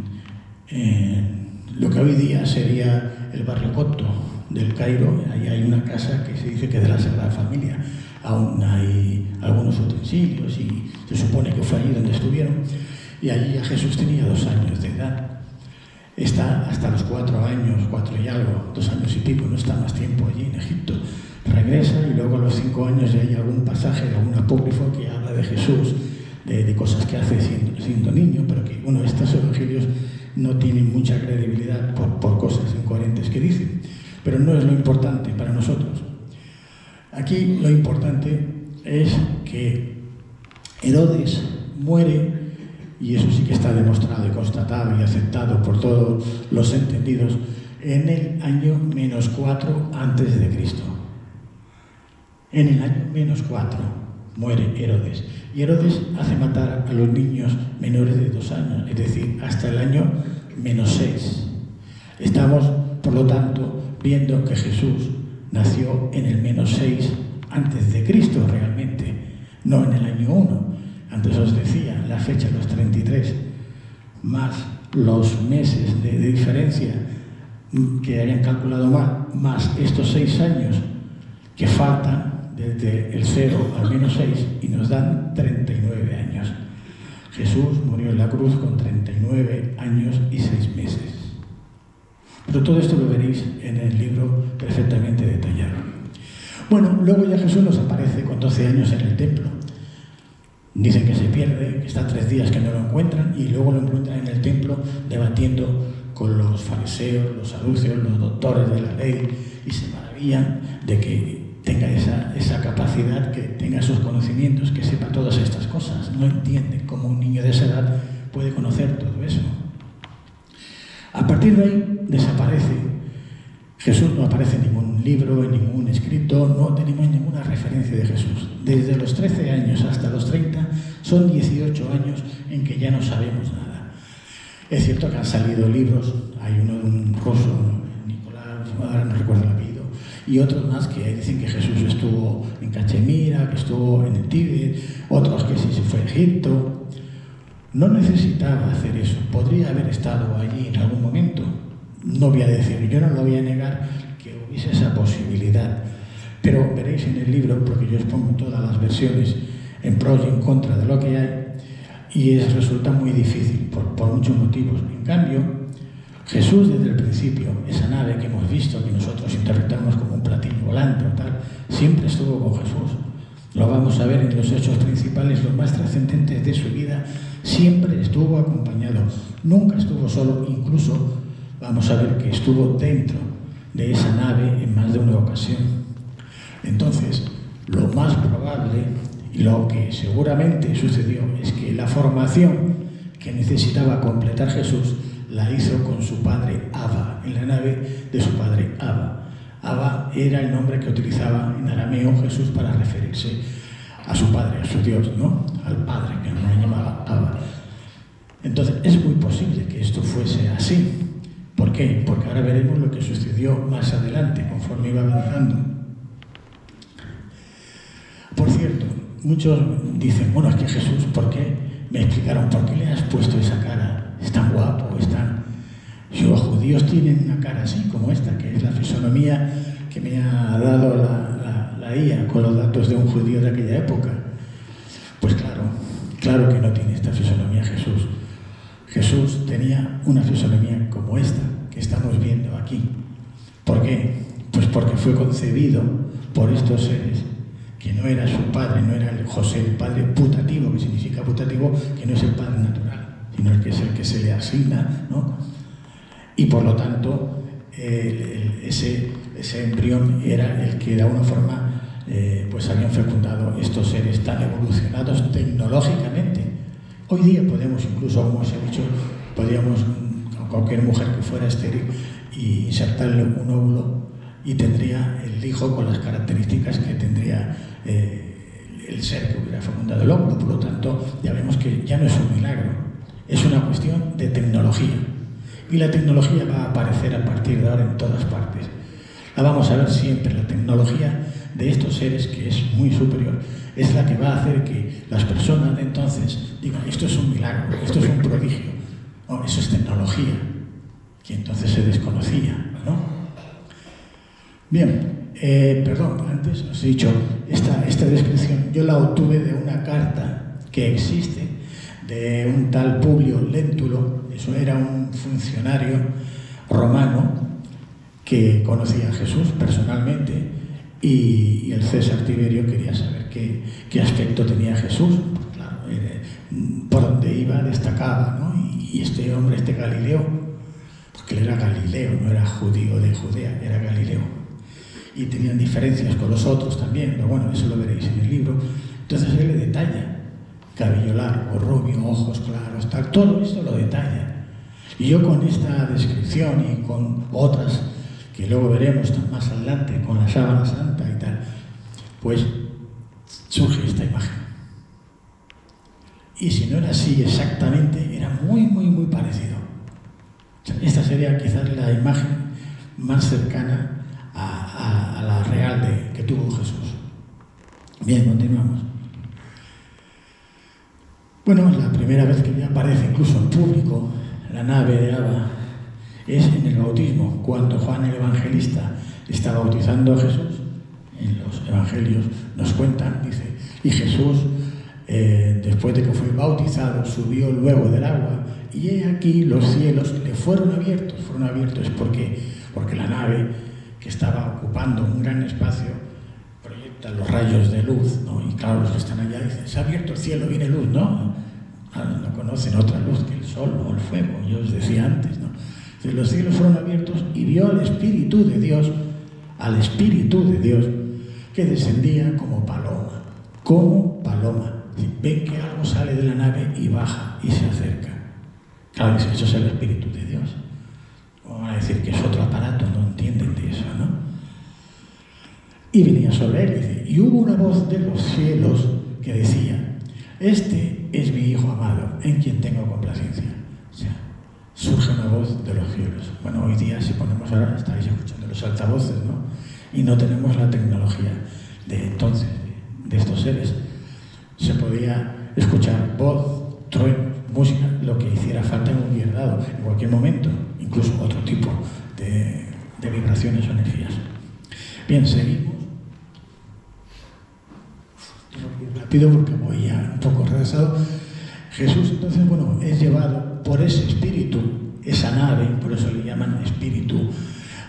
lo que hoy día sería el barrio copto del Cairo. Ahí hay una casa que se dice que es de la Sagrada Familia. Aún hay algunos utensilios y se supone que fue allí donde estuvieron. Y allí ya Jesús tenía 2 años de edad. Está hasta los 4 años, 4 y algo, 2 años y pico, no está más tiempo allí en Egipto. Regresa y luego a los 5 años ya hay algún pasaje, algún apócrifo que habla de Jesús, de cosas que hace siendo niño, pero que, bueno, estos evangelios no tienen mucha credibilidad por cosas incoherentes que dicen. Pero no es lo importante para nosotros. Aquí lo importante es que Herodes muere, y eso sí que está demostrado y constatado y aceptado por todos los entendidos, en el año -4 antes de Cristo. En el año -4. muere Herodes. Y Herodes hace matar a los niños menores de 2 años, es decir, hasta el año -6. Estamos, por lo tanto, viendo que Jesús nació en el -6 antes de Cristo realmente, no en el año 1. Antes os decía, la fecha, los 33, más los meses de diferencia que habían calculado mal, más estos 6 años que faltan desde el 0 al -6 y nos dan 39 años. Jesús murió en la cruz con 39 años y 6 meses. Pero todo esto lo veréis en el libro perfectamente detallado. Bueno, luego ya Jesús nos aparece con 12 años en el templo. Dicen que se pierde, que está 3 días que no lo encuentran y luego lo encuentran en el templo debatiendo con los fariseos, los saduceos, los doctores de la ley y se maravillan de que tenga esa capacidad, que tenga esos conocimientos, que sepa todas estas cosas. No entiende cómo un niño de esa edad puede conocer todo eso. A partir de ahí desaparece. Jesús no aparece en ningún libro, en ningún escrito, no tenemos ninguna referencia de Jesús. Desde los 13 años hasta los 30 son 18 años en que ya no sabemos nada. Es cierto que han salido libros, hay uno de un ruso, Nicolás, ahora no recuerdo el apellido, y otros más que dicen que Jesús estuvo en Cachemira, que estuvo en el Tíbet, otros que sí se fue a Egipto. No necesitaba hacer eso, podría haber estado allí en algún momento. No voy a decir, yo no lo voy a negar que hubiese esa posibilidad, pero veréis en el libro, porque yo expongo todas las versiones en pro y en contra de lo que hay, y resulta muy difícil por muchos motivos. En cambio, Jesús desde el principio, esa nave que hemos visto, que nosotros interpretamos como un platillo volante o tal, siempre estuvo con Jesús. Lo vamos a ver en los hechos principales, los más trascendentes de su vida, siempre estuvo acompañado, nunca estuvo solo, incluso vamos a ver que estuvo dentro de esa nave en más de una ocasión. Entonces, lo más probable y lo que seguramente sucedió es que la formación que necesitaba completar Jesús la hizo con su padre Abba, en la nave de su padre Abba. Abba era el nombre que utilizaba en arameo Jesús para referirse a su padre, a su Dios, ¿no? Al padre, que no le llamaba Abba. Entonces, es muy posible que esto fuese así. ¿Por qué? Porque ahora veremos lo que sucedió más adelante, conforme iba avanzando. Por cierto, muchos dicen, bueno, es que Jesús, ¿por qué? Me explicaron, ¿por qué le has puesto esa cara? Es tan guapo, es tan... Los judíos tienen una cara así, como esta, que es la fisonomía que me ha dado la IA con los datos de un judío de aquella época. Pues claro que no tiene esta fisonomía Jesús. Jesús tenía una fisonomía como esta, que estamos viendo aquí. ¿Por qué? Pues porque fue concebido por estos seres, que no era su padre, no era el José, el padre putativo, que significa putativo, que no es el padre natural, sino el que es el que se le asigna, ¿no? Y por lo tanto, ese embrión era el que de alguna forma pues habían fecundado estos seres tan evolucionados tecnológicamente. Hoy día podemos, incluso como os he dicho, podríamos, a cualquier mujer que fuera estéril, y insertarle un óvulo y tendría el hijo con las características que tendría el ser que hubiera fecundado el óvulo. Por lo tanto, ya vemos que ya no es un milagro, es una cuestión de tecnología. Y la tecnología va a aparecer a partir de ahora en todas partes. La vamos a ver siempre, la tecnología de estos seres, que es muy superior, es la que va a hacer que las personas de entonces digan, esto es un milagro, esto es un prodigio. No, eso es tecnología, que entonces se desconocía, ¿no? Bien, perdón, antes os he dicho, esta descripción yo la obtuve de una carta que existe de un tal Publio Léntulo. Eso era un funcionario romano que conocía a Jesús personalmente, y el César Tiberio quería saber qué aspecto tenía Jesús. Pues claro, por donde iba destacaba, ¿no? Y este hombre, este Galileo, porque él era Galileo, no era judío de Judea, era Galileo. Y tenían diferencias con los otros también, pero bueno, eso lo veréis en el libro. Entonces él le detalla, cabello largo, rubio, ojos claros, tal, todo esto lo detalla. Y yo con esta descripción y con otras que luego veremos más adelante, con la sábana santa y tal, pues surge esta imagen. Y si no era así exactamente, era muy, muy, muy parecido. O sea, esta sería quizás la imagen más cercana a la real que tuvo Jesús. Bien, continuamos. Bueno, la primera vez que ya aparece incluso en público la nave de Abba es en el bautismo, cuando Juan el Evangelista está bautizando a Jesús. En los evangelios nos cuentan, dice, y Jesús, después de que fue bautizado, subió luego del agua, y he aquí los cielos le fueron abiertos porque la nave, que estaba ocupando un gran espacio, proyecta los rayos de luz, ¿no? Y claro, los que están allá dicen, se ha abierto el cielo, viene luz, ¿no? No conocen otra luz que el sol o el fuego, yo os decía antes, ¿no? Entonces, los cielos fueron abiertos y vio al Espíritu de Dios, que descendía como paloma. Ven que algo sale de la nave y baja y se acerca. Claro, eso es el Espíritu de Dios. Van a decir que es otro aparato, no entienden de eso, ¿no? Y venía sobre él, dice, y hubo una voz de los cielos que decía, este es mi Hijo amado, en quien tengo complacencia. O sea, surge una voz de los cielos. Bueno, hoy día, si ponemos ahora, estáis escuchando los altavoces, ¿no? Y no tenemos la tecnología de entonces, de estos seres. Se podía escuchar voz, trueno, música, lo que hiciera falta en un guiardado, en cualquier momento, incluso otro tipo de vibraciones o energías. Bien, seguimos. Rápido porque voy ya un poco retrasado. Jesús, entonces, bueno, es llevado por ese espíritu, esa nave, por eso le llaman espíritu,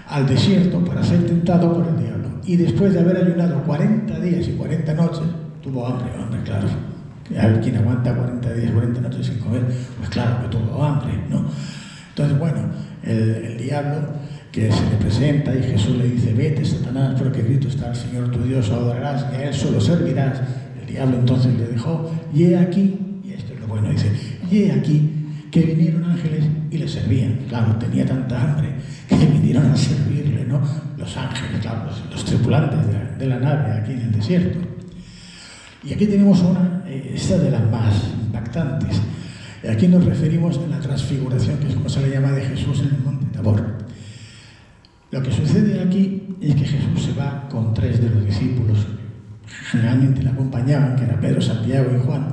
al desierto para ser tentado por el diablo. Y después de haber ayunado 40 días y 40 noches, tuvo hambre, claro. Quien aguanta 40 días, 40 noches sin comer, pues claro que tuvo hambre, ¿no? Entonces, bueno, el diablo que se le presenta y Jesús le dice, vete, Satanás, porque escrito está, el Señor tu Dios adorarás y a Él solo servirás. El diablo entonces le dejó, y he aquí, y esto es lo bueno, dice, y he aquí que vinieron ángeles y le servían. Claro, tenía tanta hambre que vinieron a servirle, ¿no? Los ángeles, claro, los tripulantes de la nave aquí en el desierto. Y aquí tenemos esta de las más impactantes. Aquí nos referimos a la transfiguración, que es como se le llama, de Jesús en el monte Tabor. Lo que sucede aquí es que Jesús se va con 3 de los discípulos, generalmente le acompañaban, que eran Pedro, Santiago y Juan,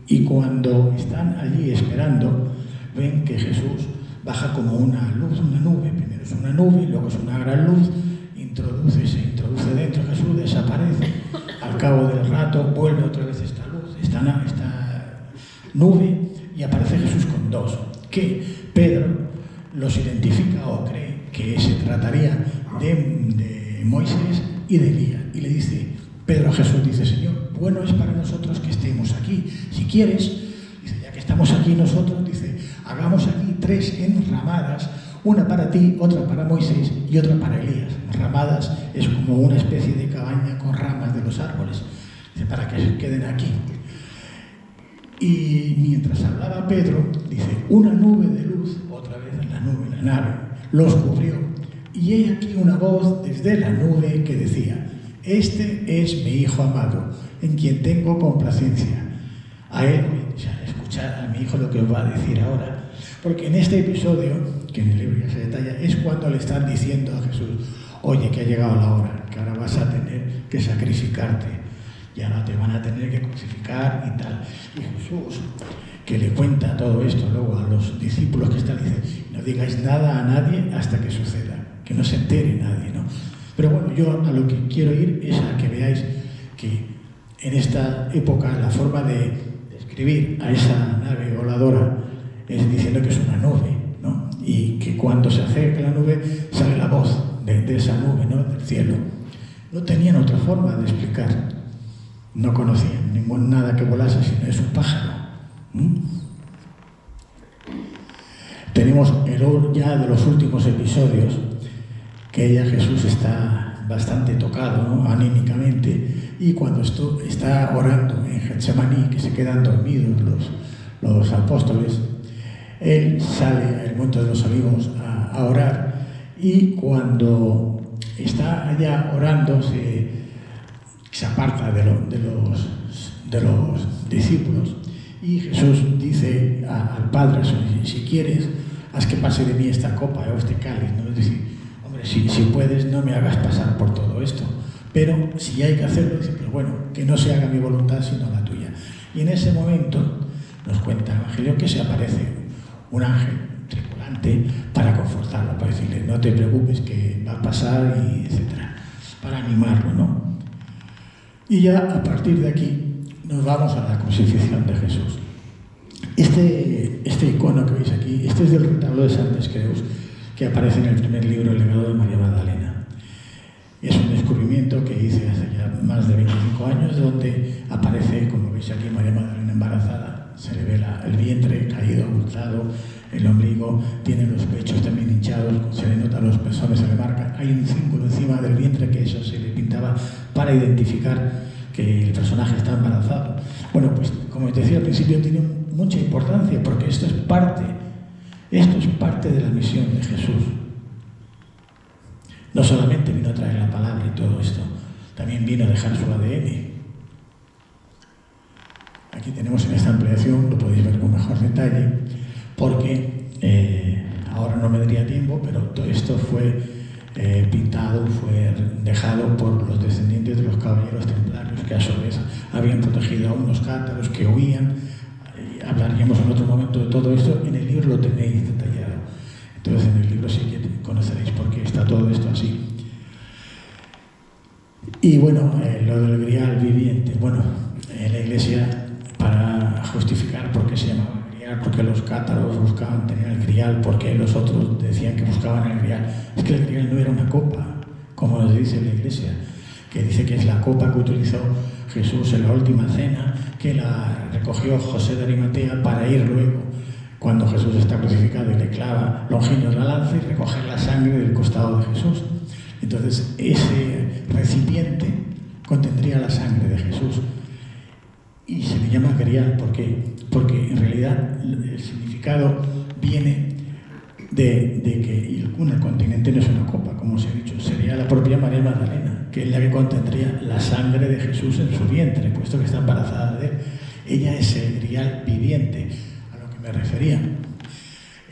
y cuando están allí esperando, ven que Jesús baja como una luz, una nube. Primero es una nube, luego es una gran luz, se introduce dentro Jesús, desaparece. Al cabo del rato vuelve otra vez esta luz, esta nube, y aparece Jesús con 2, que Pedro los identifica o cree que se trataría de Moisés y de Elías. Y le dice, Pedro a Jesús dice, Señor, bueno es para nosotros que estemos aquí. Si quieres, dice, ya que estamos aquí nosotros, dice, hagamos aquí 3 enramadas, una para ti, otra para Moisés y otra para Elías. Ramadas es como una especie de cabaña con ramas de los árboles, dice, para que se queden aquí. Y mientras hablaba Pedro, dice, una nube de luz, otra vez la nave, los cubrió. Y he aquí una voz desde la nube que decía, este es mi Hijo amado, en quien tengo complacencia. A él, escuchad a mi Hijo lo que os va a decir ahora. Porque en este episodio, que en el libro ya se detalla, es cuando le están diciendo a Jesús, oye, que ha llegado la hora, que ahora vas a tener que sacrificarte, y ahora te van a tener que crucificar y tal. Y Jesús, que le cuenta todo esto luego a los discípulos que están, dice, no digáis nada a nadie hasta que suceda, que no se entere nadie, ¿no? Pero bueno, yo a lo que quiero ir es a que veáis que en esta época la forma de describir a esa nave voladora es diciendo que es una nube, ¿no? Y que cuando se acerca la nube sale la voz de esa nube, ¿no? Del cielo. No tenían otra forma de explicar. No conocían nada que volase, sino es un pájaro. Tenemos ya de los últimos episodios que ya Jesús está bastante tocado, ¿no? Anímicamente, y cuando está orando en Getsemaní, que se quedan dormidos los apóstoles, él sale al monte de los olivos a orar, y cuando está allá orando se aparta de los discípulos, y Jesús dice al Padre: si quieres, haz que pase de mí esta copa o este cáliz, ¿no? Es decir, hombre, si puedes, no me hagas pasar por todo esto, pero si hay que hacerlo, dice, pero bueno, que no se haga mi voluntad sino la tuya. Y en ese momento nos cuenta el Evangelio que se aparece un ángel tripulante para confortarlo, para decirle: no te preocupes, que va a pasar, y etcétera, para animarlo, ¿no? Y ya a partir de aquí nos vamos a la crucifixión de Jesús. Este icono que veis aquí, este es del retablo de San Descreus, que aparece en el primer libro, El legado de María Magdalena. Es un descubrimiento que hice hace ya más de 25 años, donde aparece, como veis aquí, María Magdalena embarazada. Se le ve el vientre caído, abultado, el ombligo, tiene los pechos también hinchados, se le notan los pezones, se le marca. Hay un círculo encima del vientre que eso se le pintaba para identificar que el personaje está embarazado. Bueno, pues como os decía al principio, tiene mucha importancia, porque esto es parte de la misión de Jesús. No solamente vino a traer la palabra y todo esto, también vino a dejar su ADN. Aquí tenemos en esta ampliación, lo podéis ver con mejor detalle, porque ahora no me daría tiempo, pero todo esto fue pintado, fue dejado por los descendientes de los caballeros templarios, que a su vez habían protegido a unos cátaros que huían. Hablaríamos en otro momento de todo esto, en el libro lo tenéis detallado. Entonces en el libro sí que conoceréis por qué está todo esto así. Y bueno, lo del grial viviente. Bueno, la Iglesia, para justificar por qué se llamaba grial, por qué los cátaros buscaban tener el grial, por qué los otros decían que buscaban el grial, es que el grial no era una copa, como nos dice la Iglesia, que dice que es la copa que utilizó Jesús en la última cena, que la recogió José de Arimatea para ir luego, cuando Jesús está crucificado, y le clava Longinos la lanza y recoger la sangre del costado de Jesús. Entonces ese recipiente contendría la sangre de Jesús y se le llama grial. ¿Por qué? Porque en realidad el significado viene de que el continente no es una copa, como os he dicho, sería la propia María Magdalena, que es la que contendría la sangre de Jesús en su vientre, puesto que está embarazada de él. Ella es el grial viviente, a lo que me refería.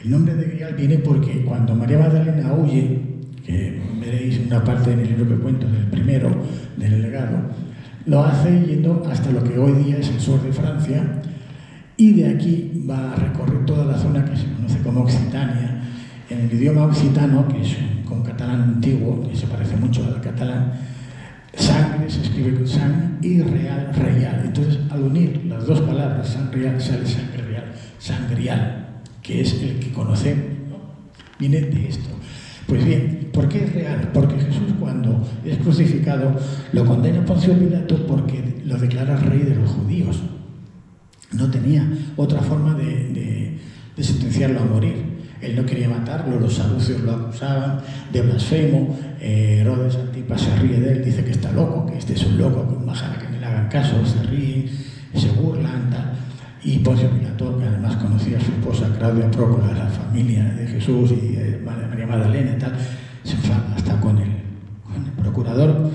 El nombre de grial viene porque cuando María Magdalena huye, que veréis una parte en el libro que cuento, del primero, del legado, lo hace yendo hasta lo que hoy día es el sur de Francia, y de aquí va a recorrer toda la zona que se conoce como Occitania. En el idioma occitano, que es con catalán antiguo, que se parece mucho al catalán, sangre se escribe con sang y real, real. Entonces, al unir las dos palabras, san real, sale sangre real, sangrial, que es el que conocemos, ¿no? Viene de esto. Pues bien, ¿por qué es real? Porque Jesús, cuando es crucificado, lo condena Poncio Pilato porque lo declara rey de los judíos. No tenía otra forma de sentenciarlo a morir. Él no quería matarlo, los saduceos lo acusaban de blasfemo, Herodes Antipas se ríe de él, dice que está loco, que este es un loco, que bajara que no le hagan caso, se ríen, se burlan, tal. Y Poncio Pilato, que además conocía a su esposa Claudia Prócola, la familia de Jesús y María Magdalena y tal, se enfada hasta con el procurador,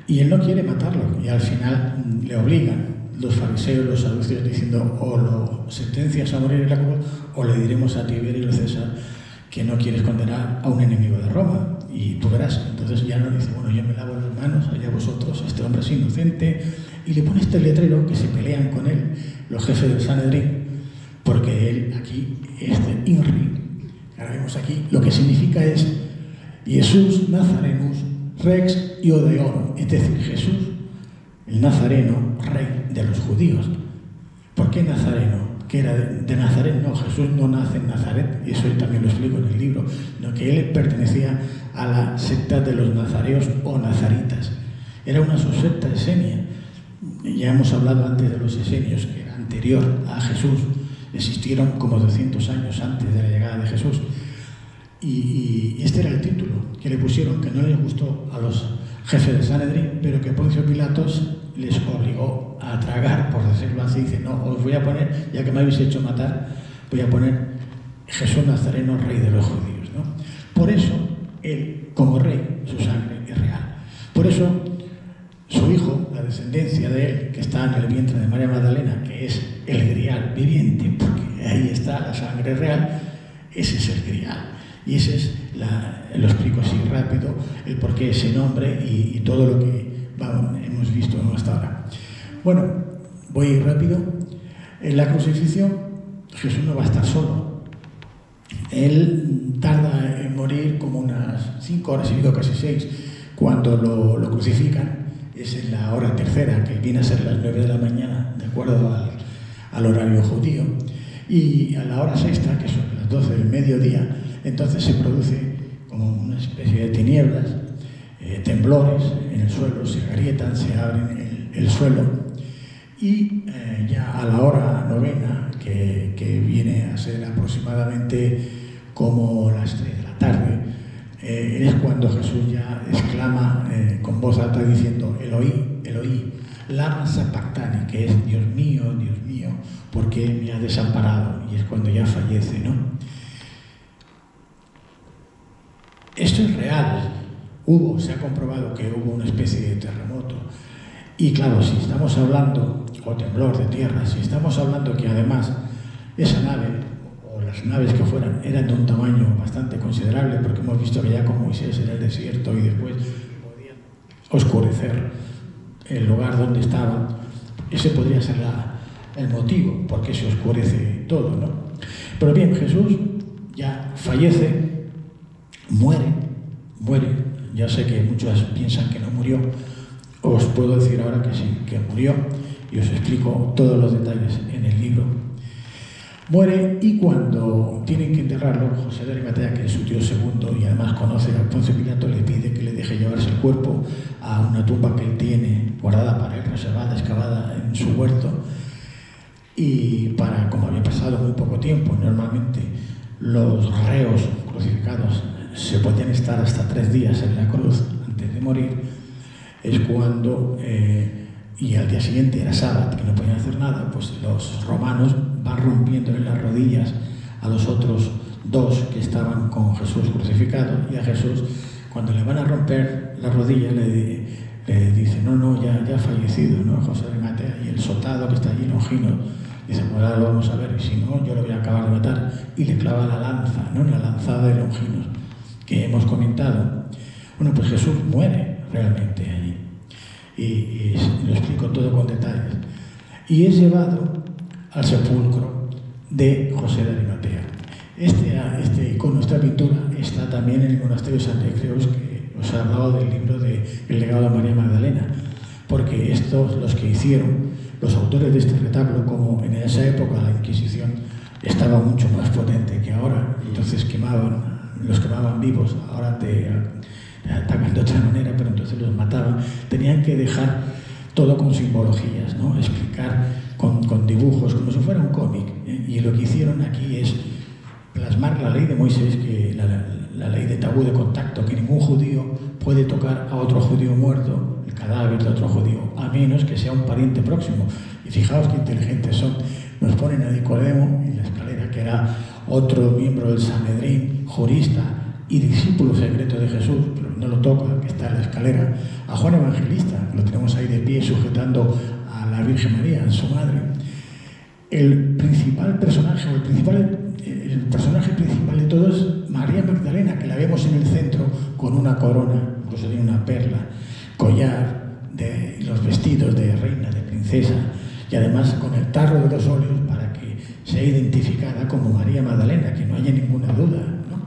y él no quiere matarlo, y al final le obligan los fariseos, los saduceos, diciendo: o lo sentencias a morir en la cruz, o le diremos a Tiberio César que no quieres condenar a un enemigo de Roma, y tú verás. Entonces ya no dice: bueno, yo me lavo las manos, allá vosotros, este hombre es inocente, y le pone este letrero que se pelean con él los jefes del Sanedrín, porque él aquí es de INRI. Ahora vemos aquí, lo que significa es Jesús Nazarenus Rex Iodeorum, es decir, Jesús, el Nazareno, rey de los judíos. ¿Por qué Nazareno? Que era de Nazaret. No, Jesús no nace en Nazaret, y eso también lo explico en el libro, sino que él pertenecía a la secta de los nazareos o nazaritas. Era una subsecta esenia. Ya hemos hablado antes de los esenios, que era anterior a Jesús. Existieron como 200 años antes de la llegada de Jesús. Y este era el título que le pusieron, que no les gustó a los jefes de Sanedrín, pero que Poncio Pilatos les obligó a tragar, por decirlo así. Dice: no, os voy a poner, ya que me habéis hecho matar, voy a poner Jesús Nazareno, rey de los judíos, ¿no? Por eso, él, como rey, su sangre es real. Por eso, su hijo, la descendencia de él, que está en el vientre de María Magdalena, que es el grial viviente, porque ahí está la sangre real, ese es el grial. Y ese es, lo explico así rápido, el por qué ese nombre y todo lo que hemos visto hasta ahora. Bueno, voy rápido. En la crucifixión Jesús no va a estar solo. Él tarda en morir como unas 5 horas, y digo casi 6, cuando lo crucifican. Es en la hora tercera, que viene a ser las 9 de la mañana, de acuerdo al horario judío. Y a la hora sexta, que son las 12 del mediodía, entonces se produce como una especie de tinieblas, temblores en el suelo, se agrietan, se abren el suelo. Y ya a la hora novena, que viene a ser aproximadamente como las 3 de la tarde, es cuando Jesús ya exclama con voz alta diciendo: Eloí, Eloí, lama sabactani, que es Dios mío, ¿por qué me ha desamparado? Y es cuando ya fallece, ¿no? Esto es real. Se ha comprobado que hubo una especie de terremoto. Y claro, si estamos hablando, o temblor de tierra, si estamos hablando que además esa nave, o las naves que fueran, eran de un tamaño bastante considerable, porque hemos visto que ya con Moisés en el desierto y después podían oscurecer el lugar donde estaban, ese podría ser el motivo por qué se oscurece todo, ¿no? Pero bien, Jesús ya fallece, muere. Ya sé que muchos piensan que no murió. Os puedo decir ahora que sí, que murió, y os explico todos los detalles en el libro. Muere, y cuando tienen que enterrarlo, José de Arimatea, que es su tío segundo y además conoce a Poncio Pilato, le pide que le deje llevarse el cuerpo a una tumba que él tiene guardada para él, reservada, excavada en su huerto. Y como había pasado muy poco tiempo, normalmente los reos crucificados se podían estar hasta 3 días en la cruz antes de morir, es cuando, y al día siguiente era sábado, que no podían hacer nada, pues los romanos van rompiéndole las rodillas a los otros 2 que estaban con Jesús crucificado, y a Jesús, cuando le van a romper la rodilla, le dice: no, ya ha fallecido, ¿no? José de Arimatea, y el soldado que está allí, Longino, dice: pues ahora lo vamos a ver, y si no, yo lo voy a acabar de matar, y le clava la lanza, ¿no? La lanzada de Longinos que hemos comentado. Bueno, pues Jesús muere realmente allí, y lo explico todo con detalles, y es llevado al sepulcro de José de Arimatea. Este icono, esta pintura, está también en el monasterio de Santa Creus, que os he hablado del libro de El legado de María Magdalena, porque estos, los que hicieron, los autores de este retablo, como en esa época la Inquisición estaba mucho más potente que ahora, entonces los quemaban vivos, ahora te atacan de otra manera, pero entonces los mataban. Tenían que dejar todo con simbologías, ¿no? Explicar con dibujos, como si fuera un cómic, ¿eh? Y lo que hicieron aquí es plasmar la ley de Moisés, que la ley de tabú de contacto, que ningún judío puede tocar a otro judío muerto, el cadáver de otro judío, a menos que sea un pariente próximo. Y fijaos qué inteligentes son. Nos ponen a Nicodemo en la escalera, que era otro miembro del Sanedrín, jurista y discípulo secreto de Jesús, pero no lo toca, que está en la escalera. A Juan Evangelista, lo tenemos ahí de pie sujetando a la Virgen María, su madre. El principal personaje, el personaje principal de todo es María Magdalena, que la vemos en el centro con una corona, incluso tiene una perla, collar, los vestidos de reina, de princesa, y además con el tarro de los óleos para que sea identificada como María Magdalena, que no haya ninguna duda, ¿no?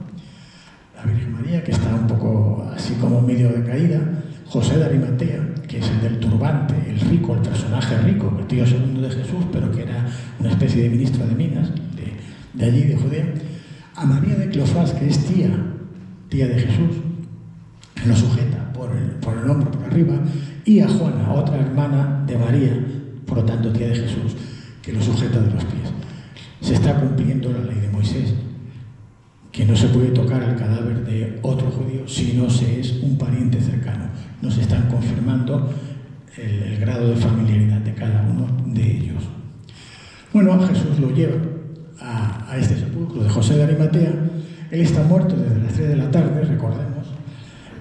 La Virgen María, que está un poco así como medio decaída. José de Arimatea, que es el del turbante, el rico, el personaje rico, el tío segundo de Jesús, pero que era una especie de ministro de minas de allí, de Judea. A María de Cleofás, que es tía de Jesús, que lo sujeta por el hombro, por arriba, y a Juana, otra hermana de María, por lo tanto tía de Jesús, que lo sujeta de los pies. Se está cumpliendo la ley de Moisés, que no se puede tocar el cadáver de otro judío si no se es un pariente cercano. Nos están confirmando el grado de familiaridad de cada uno de ellos. Bueno, a Jesús lo lleva a este sepulcro de José de Arimatea. Él está muerto desde las 3 de la tarde, recordemos,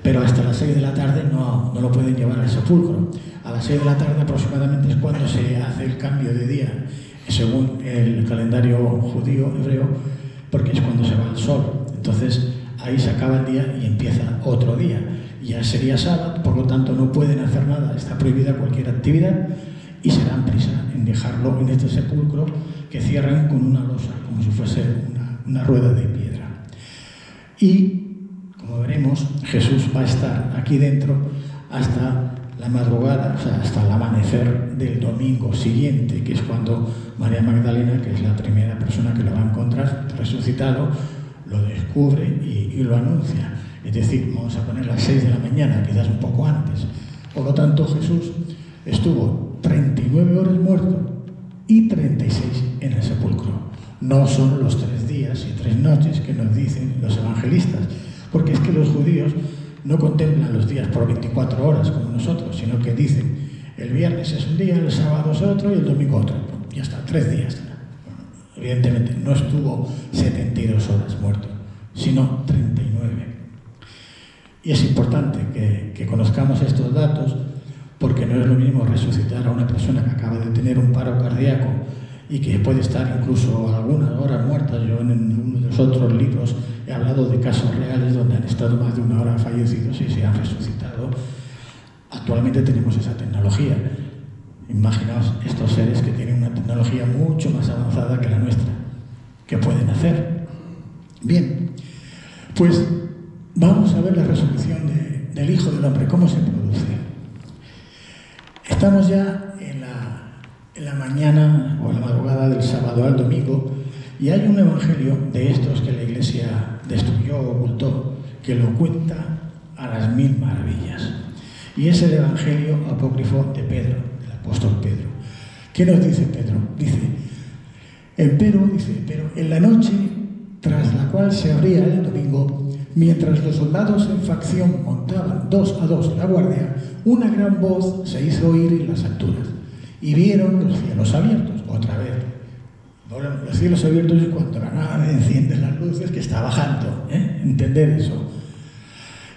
pero hasta las 6 de la tarde no lo pueden llevar al sepulcro. a las 6 de la tarde aproximadamente es cuando se hace el cambio de día, según el calendario judío, hebreo, porque es cuando se va el sol. Entonces ahí se acaba el día y empieza otro día. Ya sería sábado, por lo tanto no pueden hacer nada, está prohibida cualquier actividad y se dan prisa en dejarlo en este sepulcro que cierran con una losa, como si fuese una rueda de piedra. Y, como veremos, Jesús va a estar aquí dentro hasta la madrugada, o sea, hasta el amanecer del domingo siguiente, que es cuando María Magdalena, que es la primera persona que lo va a encontrar resucitado, lo descubre y lo anuncia. Es decir, vamos a poner las 6 de la mañana, quizás un poco antes. Por lo tanto, Jesús estuvo 39 horas muerto y 36 en el sepulcro. No son los 3 días y 3 noches que nos dicen los evangelistas, porque es que los judíos no contemplan los días por 24 horas como nosotros, sino que dicen el viernes es un día, el sábado es otro y el domingo otro. Ya está, 3 días. Evidentemente no estuvo 72 horas muerto, sino 39. Y es importante que conozcamos estos datos, porque no es lo mismo resucitar a una persona que acaba de tener un paro cardíaco y que puede estar incluso algunas horas muertas. Yo en uno de los otros libros he hablado de casos reales donde han estado más de una hora fallecidos y se han resucitado. Actualmente tenemos esa tecnología. Imaginaos estos seres que tienen una tecnología mucho más avanzada que la nuestra. ¿Qué pueden hacer? Bien, pues vamos a ver la resurrección del Hijo del Hombre, cómo se produce. Estamos ya en la mañana o en la madrugada del sábado al domingo y hay un evangelio de estos que la Iglesia destruyó o ocultó, que lo cuenta a las 1000 maravillas. Y es el evangelio apócrifo de Pedro, del apóstol Pedro. ¿Qué nos dice Pedro? Dice, pero en la noche tras la cual se abría el domingo, mientras los soldados en facción montaban 2 a 2 la guardia, una gran voz se hizo oír en las alturas, y vieron los cielos abiertos. Otra vez, los cielos abiertos es cuando la nave enciende las luces que está bajando, entender eso.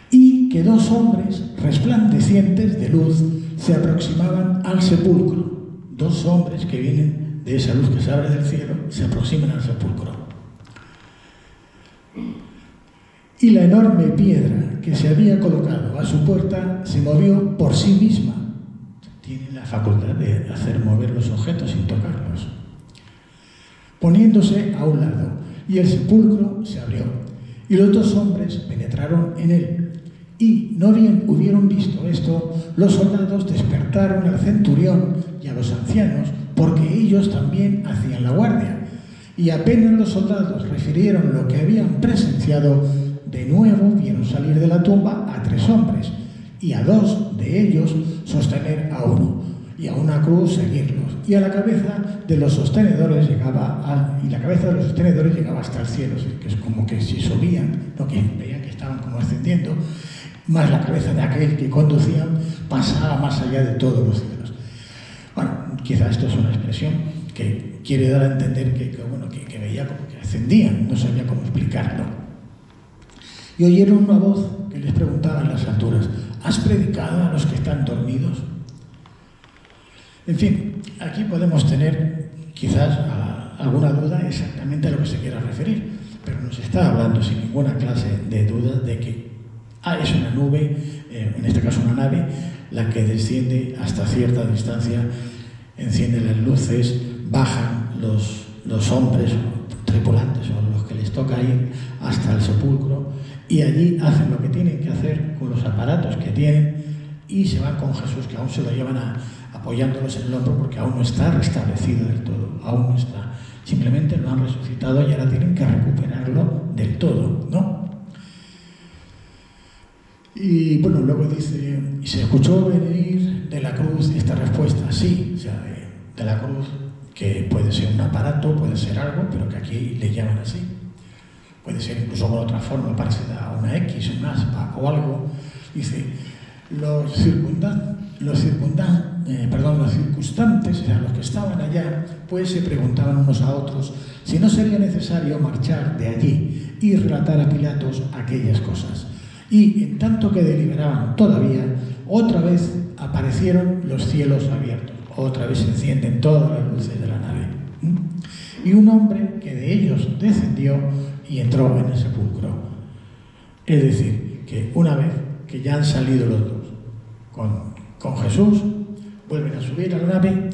Y que 2 hombres resplandecientes de luz se aproximaban al sepulcro. 2 hombres que vienen de esa luz que se abre del cielo se aproximan al sepulcro. Y la enorme piedra que se había colocado a su puerta se movió por sí misma. Tiene la facultad de hacer mover los objetos sin tocarlos. Poniéndose a un lado, y el sepulcro se abrió, y los 2 hombres penetraron en él. Y no bien hubieron visto esto, los soldados despertaron al centurión y a los ancianos, porque ellos también hacían la guardia. Y apenas los soldados refirieron lo que habían presenciado, de nuevo vieron salir de la tumba a 3 hombres, y a 2 de ellos sostener a uno, y a una cruz seguirlos, y a la cabeza de los sostenedores llegaba hasta el cielo, que es como que si subían, no, que veían que estaban como ascendiendo, más la cabeza de aquel que conducían pasaba más allá de todos los cielos. Bueno, quizá esto es una expresión que quiere dar a entender que veía como que ascendían, no sabía cómo explicarlo. Y oyeron una voz que les preguntaba en las alturas, ¿has predicado a los que están dormidos? En fin, aquí podemos tener quizás alguna duda exactamente a lo que se quiera referir, pero nos está hablando sin ninguna clase de duda de que es una nube, en este caso una nave, la que desciende hasta cierta distancia, enciende las luces, bajan los hombres tripulantes o los que les toca ir hasta el sepulcro, y allí hacen lo que tienen que hacer con los aparatos que tienen y se van con Jesús, que aún se lo llevan apoyándolos en el hombro porque aún no está restablecido del todo, aún no está. Simplemente lo han resucitado y ahora tienen que recuperarlo del todo, ¿no? Y bueno, luego dice, y se escuchó venir de la cruz esta respuesta, sí, o sea, de la cruz, que puede ser un aparato, puede ser algo, pero que aquí le llaman así. Puede ser incluso con otra forma parecida a una X, un aspa o algo. Dice, los circunstantes, o sea, los que estaban allá, pues se preguntaban unos a otros si no sería necesario marchar de allí y relatar a Pilatos aquellas cosas. Y en tanto que deliberaban todavía, otra vez aparecieron los cielos abiertos. Otra vez se encienden todas las luces de la nave. Y un hombre que de ellos descendió y entró en el sepulcro. Es decir, que una vez que ya han salido los dos con Jesús, vuelven a subir a la nave,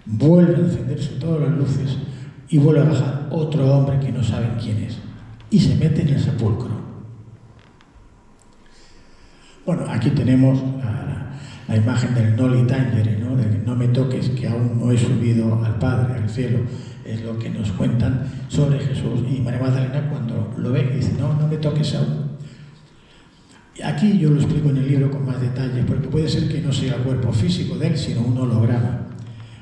vuelven a encenderse todas las luces y vuelve a bajar otro hombre que no saben quién es. Y se mete en el sepulcro. Bueno, aquí tenemos la imagen del noli tangere, ¿no? De que no me toques, que aún no he subido al Padre, al cielo. Es lo que nos cuentan sobre Jesús. Y María Magdalena, cuando lo ve, dice, no me toques aún. Aquí yo lo explico en el libro con más detalle, porque puede ser que no sea el cuerpo físico de él, sino un holograma.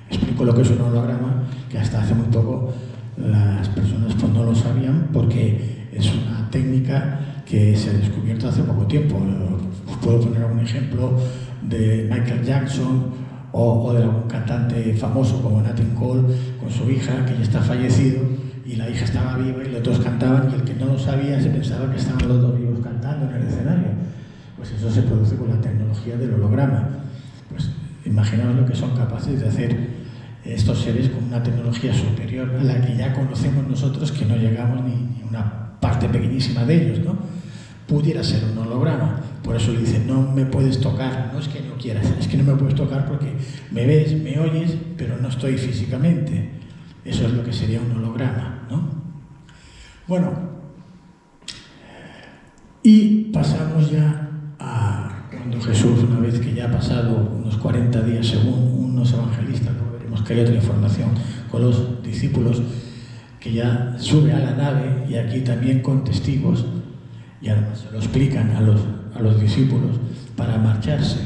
Explico lo que es un holograma, que hasta hace muy poco las personas pues no lo sabían, porque es una técnica que se ha descubierto hace poco tiempo. Os puedo poner un ejemplo de Michael Jackson o de algún cantante famoso como Nat King Cole con su hija, que ya está fallecido, y la hija estaba viva y los dos cantaban, y el que no lo sabía se pensaba que estaban los dos vivos cantando en el escenario. Pues eso se produce con la tecnología del holograma. Pues imaginaos lo que son capaces de hacer estos seres con una tecnología superior a la que ya conocemos nosotros, que no llegamos ni a una parte pequeñísima de ellos, ¿no? Pudiera ser un holograma. Por eso le dicen, no me puedes tocar. No es que no quieras, es que no me puedes tocar porque me ves, me oyes, pero no estoy físicamente. Eso es lo que sería un holograma, ¿no? Bueno, y pasamos ya a cuando Jesús, una vez que ya ha pasado unos 40 días, según unos evangelistas, luego veremos que hay otra información, con los discípulos, que ya sube a la nave, y aquí también con testigos, y además se lo explican a los discípulos para marcharse.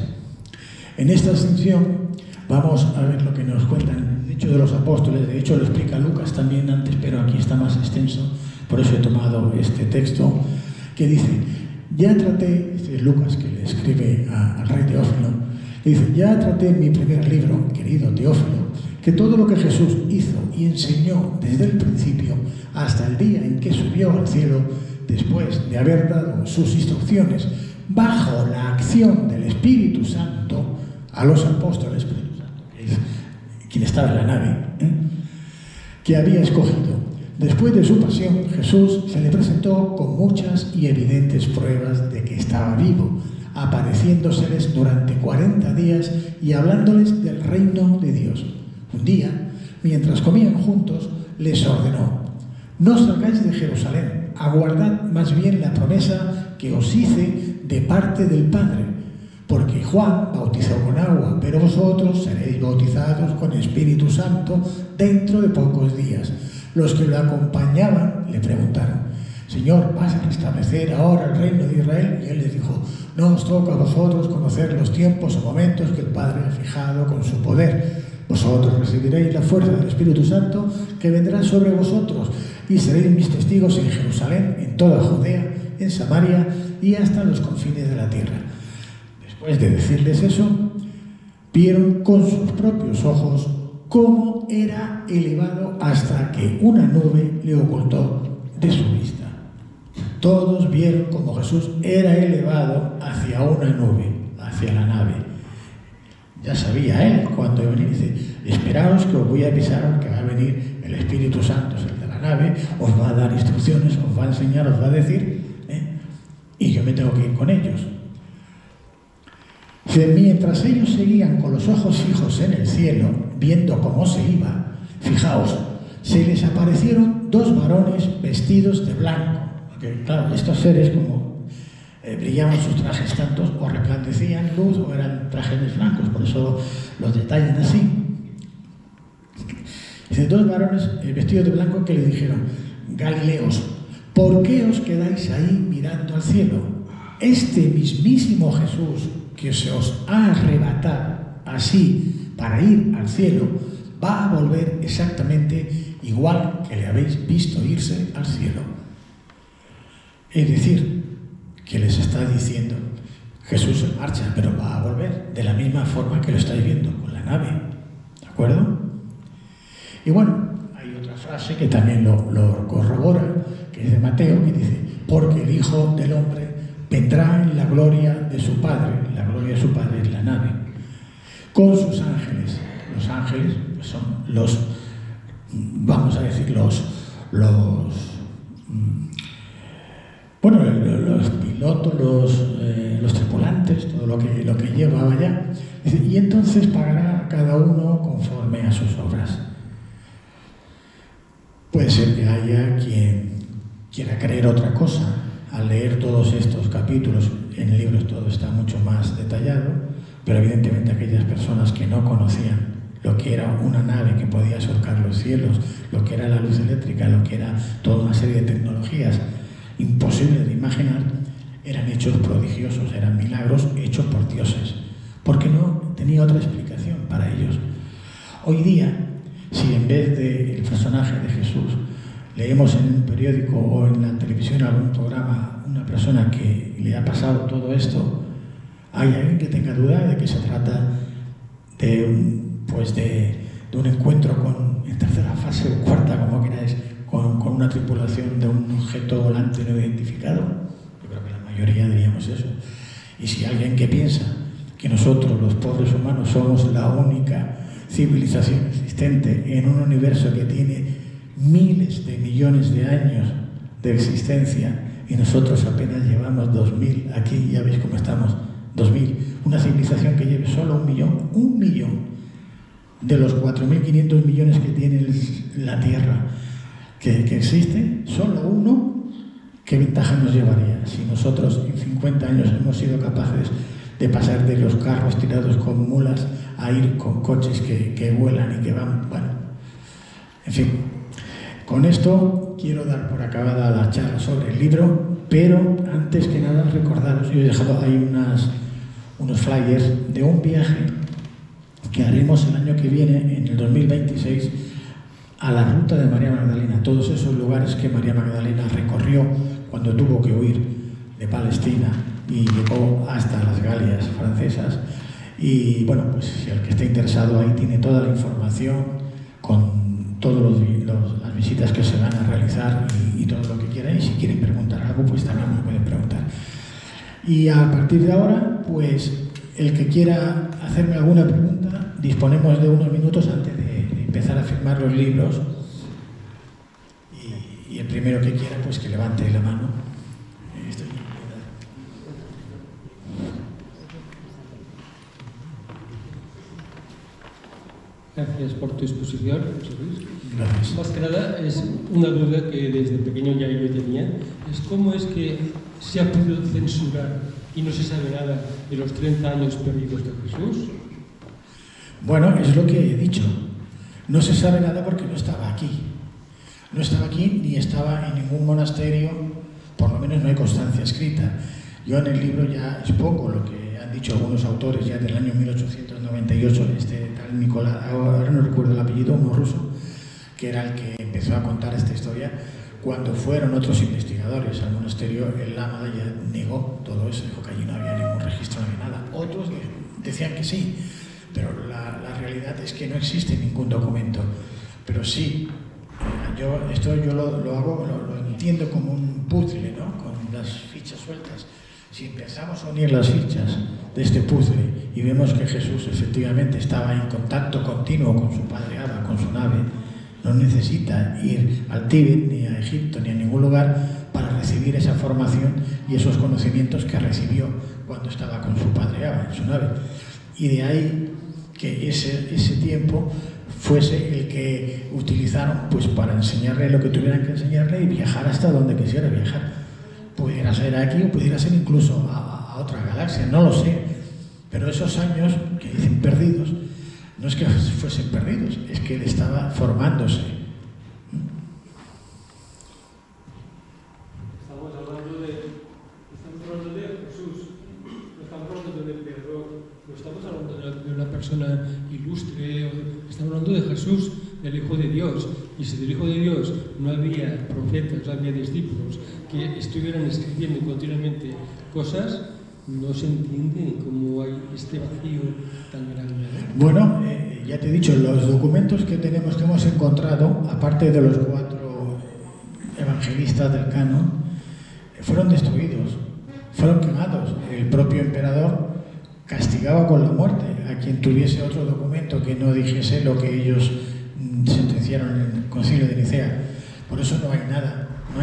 En esta ascensión vamos a ver lo que nos cuentan el Hechos de los Apóstoles. De hecho lo explica Lucas también antes, pero aquí está más extenso, por eso he tomado este texto, que dice, ya traté, este es Lucas que le escribe al rey Teófilo, le dice, ya traté en mi primer libro, querido Teófilo, que todo lo que Jesús hizo y enseñó desde el principio hasta el día en que subió al cielo, después de haber dado sus instrucciones bajo la acción del Espíritu Santo a los apóstoles, Espíritu Santo, que es quien estaba en la nave, que había escogido. Después de su pasión, Jesús se le presentó con muchas y evidentes pruebas de que estaba vivo, apareciéndoseles durante 40 días y hablándoles del reino de Dios. Un día, mientras comían juntos, les ordenó, no salgáis de Jerusalén, aguardad más bien la promesa que os hice de parte del Padre, porque Juan bautizó con agua, pero vosotros seréis bautizados con Espíritu Santo dentro de pocos días. Los que lo acompañaban le preguntaron, Señor, ¿vas a restablecer ahora el reino de Israel? Y él les dijo, no os toca a vosotros conocer los tiempos o momentos que el Padre ha fijado con su poder. Vosotros recibiréis la fuerza del Espíritu Santo que vendrá sobre vosotros y seréis mis testigos en Jerusalén, en toda Judea, en Samaria y hasta los confines de la tierra. Después de decirles eso, vieron con sus propios ojos cómo era elevado hasta que una nube le ocultó de su vista. Todos vieron cómo Jesús era elevado hacia una nube, hacia la nave. Ya sabía él cuando iba a venir, dice, esperaos que os voy a avisar que va a venir el Espíritu Santo, es el de la nave, os va a dar instrucciones, os va a enseñar, os va a decir, y yo me tengo que ir con ellos. Mientras ellos seguían con los ojos fijos en el cielo, viendo cómo se iba, fijaos, se les aparecieron dos varones vestidos de blanco. Porque, claro, estos seres como brillaban sus trajes tantos, o resplandecían luz, o eran trajes blancos, por eso los detallan así. Dice, dos varones vestidos de blanco que le dijeron, Galileos, ¿por qué os quedáis ahí mirando al cielo? Este mismísimo Jesús que se os ha arrebatado así para ir al cielo, va a volver exactamente igual que le habéis visto irse al cielo. Es decir, que les está diciendo, Jesús se marcha, pero va a volver de la misma forma que lo estáis viendo, con la nave. ¿De acuerdo? Y bueno, hay otra frase que también lo corrobora, que es de Mateo, que dice, porque el Hijo del Hombre vendrá en la gloria de su Padre. La gloria de su Padre es la nave, con sus ángeles. Los ángeles pues, son los, vamos a decir, los pilotos, los tripulantes, todo lo que lleva allá. Y entonces pagará cada uno conforme a sus obras. Puede ser que haya quien quiera creer otra cosa. Al leer todos estos capítulos, en el libro todo está mucho más detallado, pero evidentemente aquellas personas que no conocían lo que era una nave que podía surcar los cielos, lo que era la luz eléctrica, lo que era toda una serie de tecnologías imposibles de imaginar, eran hechos prodigiosos, eran milagros hechos por dioses, porque no tenía otra explicación para ellos. Hoy día, si en vez del personaje de Jesús leemos en un periódico o en la televisión algún programa una persona que le ha pasado todo esto, hay alguien que tenga duda de que se trata de un encuentro en tercera fase o cuarta, como queráis, con una tripulación de un objeto volante no identificado. Yo creo que la mayoría diríamos eso. Y si alguien que piensa que nosotros, los pobres humanos, somos la única civilización existente en un universo que tiene miles de millones de años de existencia y nosotros apenas llevamos 2000 aquí, ya veis cómo estamos, 2000, una civilización que lleve solo un millón de los 4.500 millones que tiene la Tierra que existe, solo uno, ¿qué ventaja nos llevaría si nosotros en 50 años hemos sido capaces de pasar de los carros tirados con mulas a ir con coches que vuelan y que van, bueno, en fin. Con esto quiero dar por acabada la charla sobre el libro, pero antes que nada recordaros, yo he dejado ahí unos flyers de un viaje que haremos el año que viene, en el 2026, a la ruta de María Magdalena, todos esos lugares que María Magdalena recorrió cuando tuvo que huir de Palestina y llegó hasta las Galias francesas. Y bueno, pues si el que esté interesado ahí tiene toda la información con todas las visitas que se van a realizar y todo lo que quieran, y si quieren preguntar algo, pues también me pueden preguntar. Y a partir de ahora, pues el que quiera hacerme alguna pregunta, disponemos de unos minutos antes de empezar a firmar los libros, y el primero que quiera, pues que levante la mano. Gracias por tu exposición, José Luis. Gracias. Más que nada, es una duda que desde pequeño ya yo tenía, es cómo es que se ha podido censurar y no se sabe nada de los 30 años perdidos de Jesús. Bueno, es lo que he dicho. No se sabe nada porque no estaba aquí. No estaba aquí ni estaba en ningún monasterio, por lo menos no hay constancia escrita. Yo en el libro ya expongo lo que han dicho algunos autores ya del año 1898, este tal Nicolás, ahora no recuerdo el apellido, uno ruso, que era el que empezó a contar esta historia. Cuando fueron otros investigadores al monasterio, el lama ya negó todo eso, dijo que allí no había ningún registro, no había nada. Otros decían que sí, pero la realidad es que no existe ningún documento. Pero sí, yo lo entiendo como un puzzle, ¿no? Con las fichas sueltas. Si empezamos a unir las fichas de este puzzle y vemos que Jesús efectivamente estaba en contacto continuo con su padre Abba, con su nave, no necesita ir al Tíbet, ni a Egipto, ni a ningún lugar para recibir esa formación y esos conocimientos que recibió cuando estaba con su padre Abba en su nave. Y de ahí que ese tiempo fuese el que utilizaron pues para enseñarle lo que tuvieran que enseñarle y viajar hasta donde quisiera viajar. Pudiera ser aquí o pudiera ser incluso a otra galaxia, no lo sé. Pero esos años que dicen perdidos, no es que fuesen perdidos, es que él estaba formándose. Estamos hablando de Jesús, no estamos hablando de un emperador, no estamos hablando de una persona ilustre, estamos hablando de Jesús, del Hijo de Dios. Y si del Hijo de Dios no había profetas, no había discípulos que estuvieran escribiendo continuamente cosas, no se entiende cómo hay este vacío tan grande, ¿no? Bueno, ya te he dicho, los documentos que hemos encontrado, aparte de los 4 evangelistas del canon, fueron destruidos. fueron quemados. El propio emperador castigaba con la muerte a quien tuviese otro documento que no dijese lo que ellos sentenciaron en el Concilio de Nicea. Por eso no hay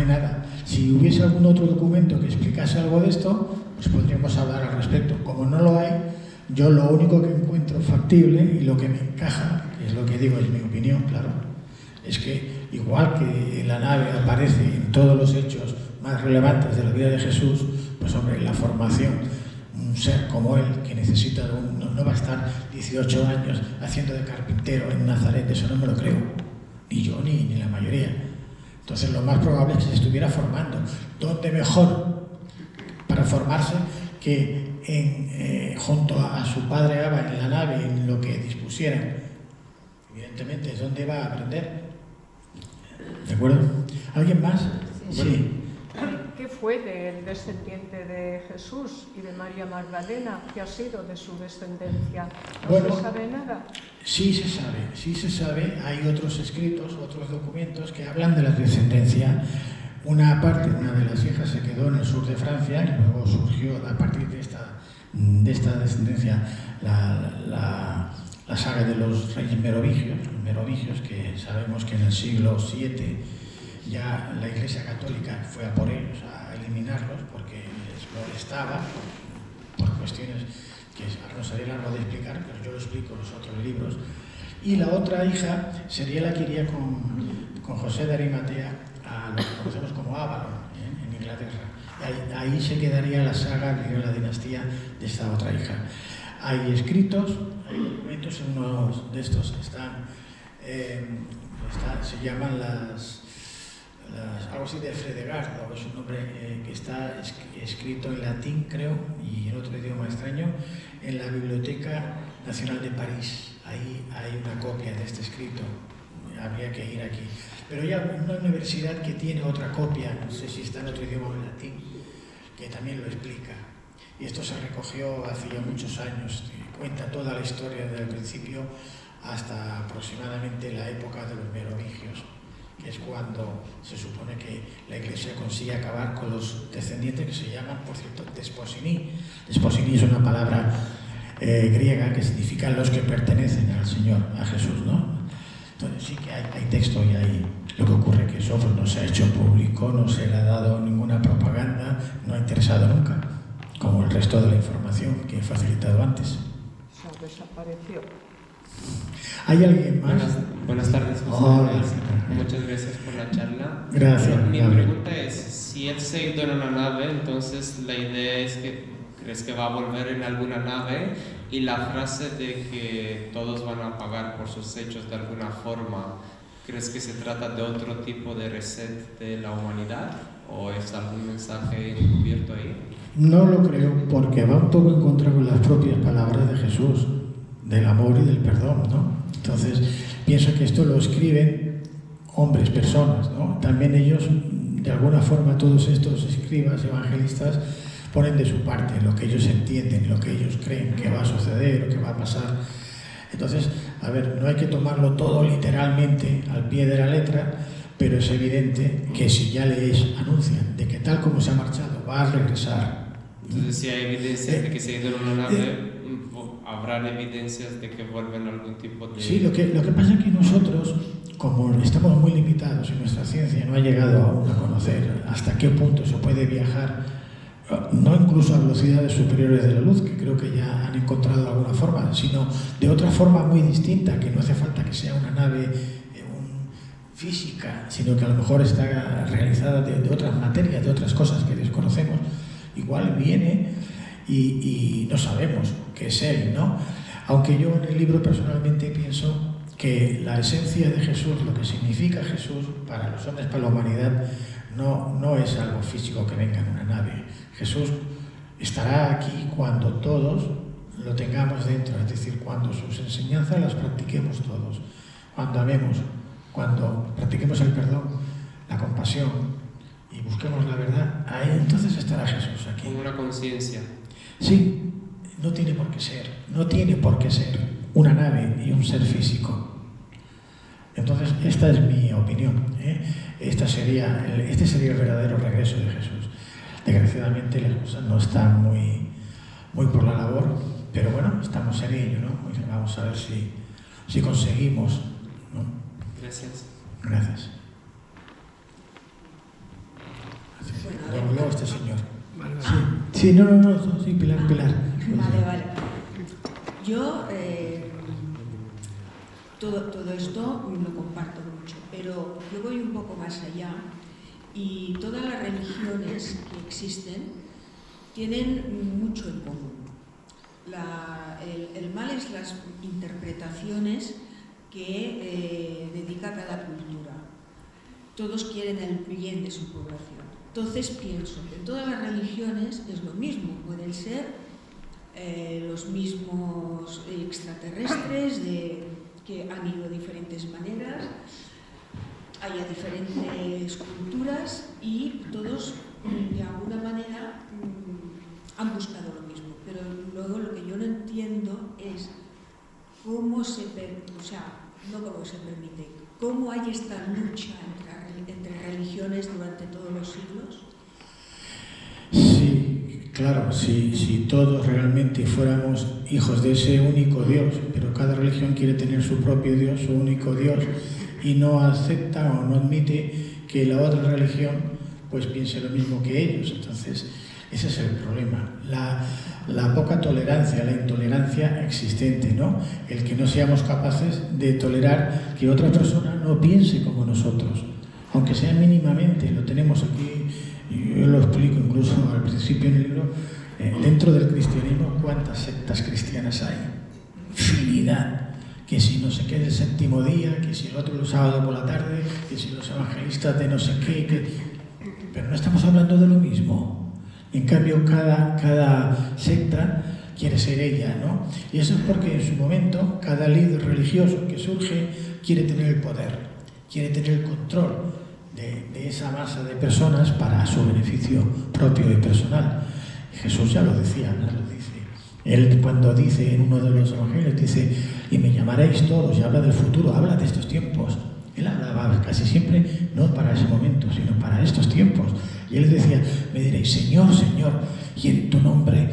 nada. Si hubiese algún otro documento que explicase algo de esto, pues podríamos hablar al respecto. Como no lo hay, yo lo único que encuentro factible y lo que me encaja, que es lo que digo, es mi opinión, claro, es que igual que la nave aparece en todos los hechos más relevantes de la vida de Jesús, pues hombre, la formación, un ser como él, que necesita no va a estar 18 años haciendo de carpintero en Nazaret, eso no me lo creo, ni yo ni la mayoría. Entonces lo más probable es que se estuviera formando. ¿Dónde mejor para formarse que junto a su padre Abba en la nave, en lo que dispusieran? Evidentemente, ¿dónde va a aprender? ¿De acuerdo? ¿Alguien más? Sí. ¿Qué fue del descendiente de Jesús y de María Magdalena? ¿Qué ha sido de su descendencia? ¿No se sabe nada? Sí se sabe. Hay otros escritos, otros documentos que hablan de la descendencia. Una de las hijas se quedó en el sur de Francia y luego surgió a partir de esta descendencia la saga de los reyes merovingios, que sabemos que en el siglo VII ya la Iglesia Católica fue a por ellos, a eliminarlos, porque les molestaba por cuestiones que ahora no sería largo de explicar, pero yo lo explico en los otros libros. Y la otra hija sería la que iría con José de Arimatea a lo que conocemos como Avalon, en Inglaterra. Ahí se quedaría la saga de la dinastía de esta otra hija. Hay escritos, hay documentos, unos de estos se llaman algo así de Fredegardo, es un nombre que está escrito en latín, creo, y en otro idioma extraño, en la Biblioteca Nacional de París. Ahí hay una copia de este escrito, habría que ir aquí. Pero hay una universidad que tiene otra copia, no sé si está en otro idioma o en latín, que también lo explica. Y esto se recogió hace ya muchos años, cuenta toda la historia desde el principio hasta aproximadamente la época de los merovingios, que es cuando se supone que la Iglesia consigue acabar con los descendientes que se llaman, por cierto, desposini. Desposini es una palabra griega que significa los que pertenecen al Señor, a Jesús, ¿no? Entonces sí que hay texto y hay. Lo que ocurre que eso no se ha hecho público, no se le ha dado ninguna propaganda, no ha interesado nunca, como el resto de la información que he facilitado antes. Se desapareció. ¿Hay alguien más? Buenas tardes, José. Muchas gracias por la charla. Gracias. Mi pregunta es, si él se ha ido en una nave, entonces la idea es que crees que va a volver en alguna nave, y la frase de que todos van a pagar por sus hechos de alguna forma, ¿crees que se trata de otro tipo de reset de la humanidad o es algún mensaje encubierto ahí? No lo creo, porque va un poco en contra con las propias palabras de Jesús, del amor y del perdón, ¿no? Entonces, pienso que esto lo escriben hombres, personas, ¿no? También ellos, de alguna forma, todos estos escribas, evangelistas, ponen de su parte lo que ellos entienden, lo que ellos creen que va a suceder o que va a pasar. Entonces, a ver, no hay que tomarlo todo literalmente al pie de la letra, pero es evidente que si ya les anuncian de que tal como se ha marchado va a regresar. Entonces, si hay evidencias de que se ha ido en una nave, ¿habrán evidencias de que vuelven algún tipo de...? Sí, lo que pasa es que nosotros, como estamos muy limitados y nuestra ciencia no ha llegado aún a conocer hasta qué punto se puede viajar, no incluso a velocidades superiores de la luz, que creo que ya han encontrado alguna forma, sino de otra forma muy distinta, que no hace falta que sea una nave física, sino que a lo mejor está realizada de otras materias, de otras cosas que desconocemos. Igual viene y no sabemos qué es él, ¿no? Aunque yo en el libro personalmente pienso que la esencia de Jesús, lo que significa Jesús para los hombres, para la humanidad, no es algo físico que venga en una nave. Jesús estará aquí cuando todos lo tengamos dentro, es decir, cuando sus enseñanzas las practiquemos todos, cuando amemos, cuando practiquemos el perdón, la compasión y busquemos la verdad, ahí entonces estará Jesús aquí. Con una conciencia. Sí, no tiene por qué ser una nave y un ser físico. Entonces, esta es mi opinión, ¿eh? Este sería el verdadero regreso de Jesús. Desgraciadamente las cosas no están muy por la labor, pero bueno, estamos en ello, ¿no? Vamos a ver si conseguimos, ¿no? Gracias. Gracias. Bueno, luego este señor. Sí, no, sí, Pilar. Vale. Yo todo esto lo comparto mucho, pero yo voy un poco más allá y todas las religiones que existen tienen mucho en común. El mal es las interpretaciones que dedica cada cultura. Todos quieren el bien de su población. Entonces pienso que en todas las religiones es lo mismo. Pueden ser los mismos extraterrestres que han ido de diferentes maneras, haya diferentes culturas y todos de alguna manera han buscado lo mismo. Pero luego lo que yo no entiendo es cómo se permite, cómo hay esta lucha entre religiones durante todos los siglos. Sí, claro, si todos realmente fuéramos hijos de ese único Dios, pero cada religión quiere tener su propio Dios, su único Dios, y no acepta o no admite que la otra religión pues piense lo mismo que ellos. Entonces, ese es el problema, la poca tolerancia, la intolerancia existente, ¿no? El que no seamos capaces de tolerar que otra persona no piense como nosotros, aunque sea mínimamente. Lo tenemos aquí, yo lo explico incluso al principio en el libro, dentro del cristianismo, ¿cuántas sectas cristianas hay? Infinidad. Que si no sé qué del séptimo día, que si el otro el sábado por la tarde, que si los evangelistas de no sé qué, pero no estamos hablando de lo mismo. En cambio, cada secta quiere ser ella, ¿no? Y eso es porque en su momento cada líder religioso que surge quiere tener el poder, quiere tener el control de esa masa de personas para su beneficio propio y personal. Jesús ya lo decía, ¿no? Lo dice. Él cuando dice en uno de los evangelios, dice, y me llamaréis todos, y habla del futuro, habla de estos tiempos. Él hablaba casi siempre no para ese momento, sino para estos tiempos. Y él decía, me diréis, Señor, Señor, y en tu nombre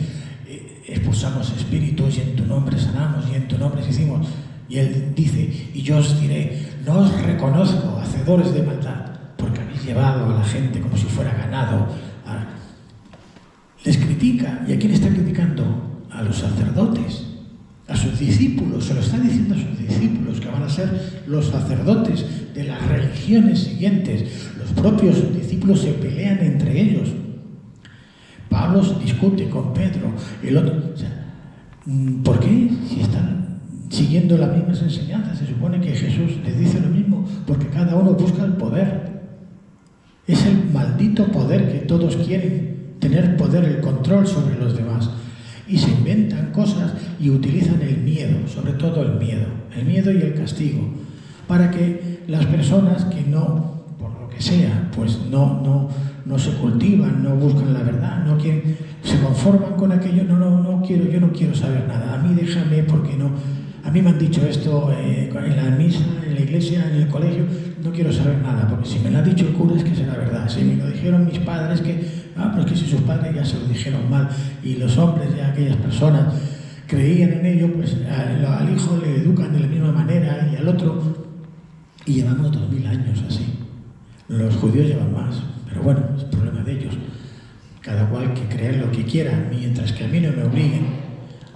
expulsamos espíritus, y en tu nombre sanamos, y en tu nombre hicimos. Y él dice, y yo os diré, no os reconozco, hacedores de maldad, porque habéis llevado a la gente como si fuera ganado. Les critica. ¿Y a quién está criticando? A los sacerdotes, a sus discípulos. Se lo está diciendo a sus discípulos, que van a ser los sacerdotes de las religiones siguientes. Los propios discípulos se pelean entre ellos. Pablo discute con Pedro, el otro. O sea, ¿por qué? Si están siguiendo las mismas enseñanzas, se supone que Jesús les dice lo mismo, porque cada uno busca el poder. Es el maldito poder que todos quieren, tener poder, el control sobre los demás. Y se inventan cosas y utilizan el miedo, sobre todo el miedo y el castigo, para que las personas que no, por lo que sea, pues no se cultivan, no buscan la verdad, no quieren, se conforman con aquello, no quiero, yo no quiero saber nada, a mí déjame porque no, a mí me han dicho esto en la misa, en la iglesia, en el colegio, no quiero saber nada, porque si me lo ha dicho el cura es que será verdad, si me lo dijeron mis padres pero es que si sus padres ya se lo dijeron mal y los hombres, ya aquellas personas, creían en ello, pues al hijo le educan de la misma manera y al otro, y llevamos 2000 años así. Los judíos llevan más, pero bueno, es problema de ellos. Cada cual que crea lo que quiera, mientras que a mí no me obliguen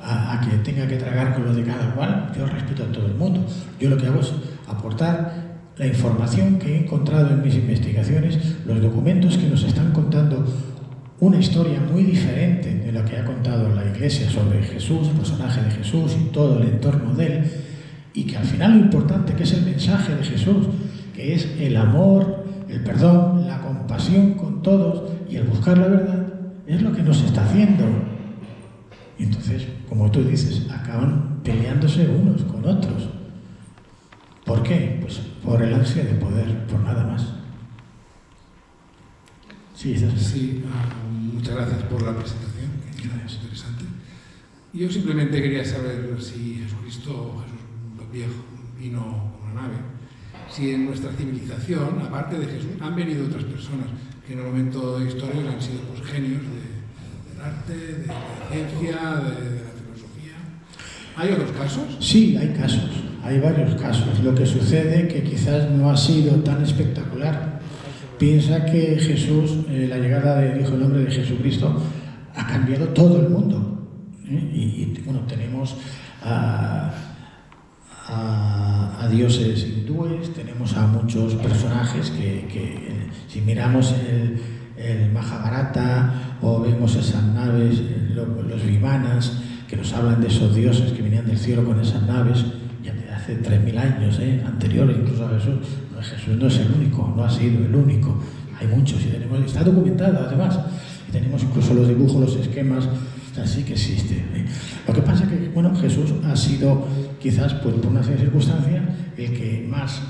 a que tenga que tragar con lo de cada cual, yo respeto a todo el mundo. Yo lo que hago es aportar la información que he encontrado en mis investigaciones, los documentos que nos están contando una historia muy diferente de la que ha contado la Iglesia sobre Jesús, el personaje de Jesús y todo el entorno de él, y que al final lo importante que es el mensaje de Jesús, que es el amor, el perdón, la compasión con todos y el buscar la verdad, es lo que nos está haciendo. Y entonces, como tú dices, acaban peleándose unos con otros. ¿Por qué? Pues por el ansia de poder, por nada más. Sí, muchas gracias por la presentación, que es interesante. Yo simplemente quería saber si Jesucristo, Jesús viejo, vino con una nave si en nuestra civilización, aparte de Jesús, han venido otras personas que en un momento histórico han sido pues, genios del arte, de la ciencia, de la filosofía. ¿Hay otros casos? Sí, hay casos, hay varios casos. Lo que sucede que quizás no ha sido tan espectacular. Piensa que Jesús, la llegada del Hijo del Hombre de Jesucristo, ha cambiado todo el mundo. Y bueno, tenemos a dioses hindúes, tenemos a muchos personajes que si miramos el Mahabharata o vemos esas naves, los Vimanas, que nos hablan de esos dioses que venían del cielo con esas naves, ya de hace 3000 años, anteriores incluso a Jesús. Jesús no es el único, no ha sido el único. Hay muchos y está documentado además. Y tenemos incluso los dibujos, los esquemas, o sea, sí que existe. Lo que pasa es que, bueno, Jesús ha sido quizás pues, por una serie de circunstancias el que más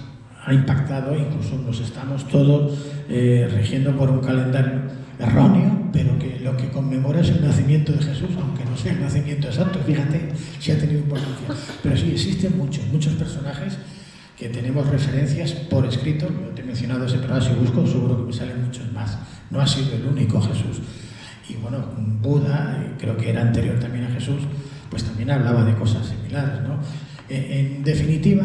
ha impactado, incluso nos estamos todos rigiendo por un calendario erróneo, pero que lo que conmemora es el nacimiento de Jesús, aunque no sea el nacimiento exacto, fíjate si ha tenido importancia. Pero sí, existen muchos personajes que tenemos referencias por escrito. Yo te he mencionado ese, pero ahora si busco seguro que me salen muchos más. No ha sido el único Jesús. Y bueno, Buda, creo que era anterior también a Jesús, pues también hablaba de cosas similares, ¿no? En definitiva,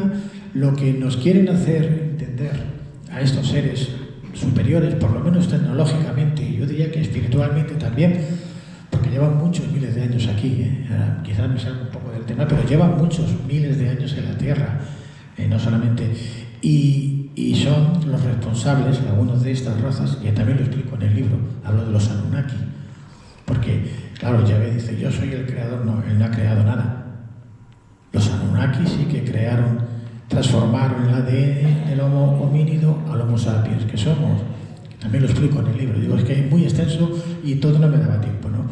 lo que nos quieren hacer entender a estos seres superiores, por lo menos tecnológicamente, y yo diría que espiritualmente también, porque llevan muchos miles de años aquí, quizás me salga un poco del tema, pero llevan muchos miles de años en la Tierra, no solamente, y son los responsables, algunos de estas razas, que también lo explico en el libro, hablo de los Anunnaki, porque, claro, Yahvé dice, yo soy el creador, no, él no ha creado nada. Los Anunnaki sí que crearon, transformaron el ADN del Homo homínido al Homo sapiens, que somos. También lo explico en el libro, digo, es que es muy extenso y todo no me daba tiempo, ¿no?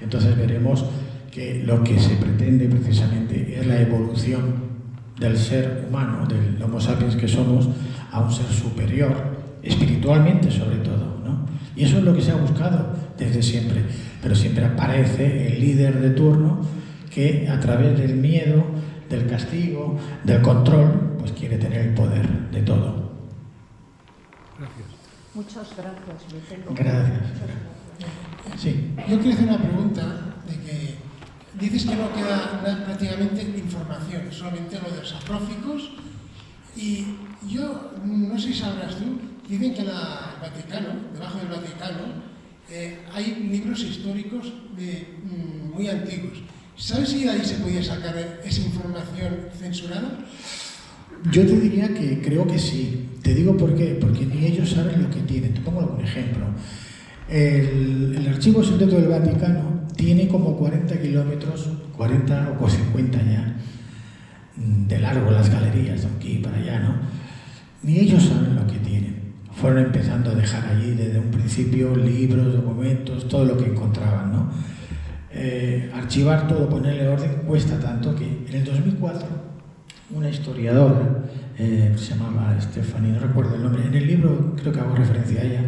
Entonces veremos que lo que se pretende precisamente es la evolución del ser humano, del Homo sapiens que somos, a un ser superior, espiritualmente sobre todo, ¿no? Y eso es lo que se ha buscado desde siempre, pero siempre aparece el líder de turno que a través del miedo, del castigo, del control, pues quiere tener el poder de todo. Gracias. Muchas gracias, Vicente. Gracias. Sí. Yo quiero hacer una pregunta de que dices que no queda prácticamente información, solamente lo de los apócrifos, y yo no sé si sabrás tú, dicen que en el Vaticano, debajo del Vaticano, hay libros históricos muy antiguos. ¿Sabes si de ahí se podía sacar esa información censurada? Yo te diría que creo que sí. Te digo por qué, porque ni ellos saben lo que tienen. Te pongo algún ejemplo. El Archivo Secreto del Vaticano tiene como 40 kilómetros, 40 o 50 ya, de largo las galerías de aquí para allá, ¿no? Ni ellos saben lo que tienen. Fueron empezando a dejar allí desde un principio libros, documentos, todo lo que encontraban, ¿no? Archivar todo, ponerle orden, cuesta tanto que en el 2004 una historiadora, se llamaba Stephanie, no recuerdo el nombre, en el libro creo que hago referencia a ella,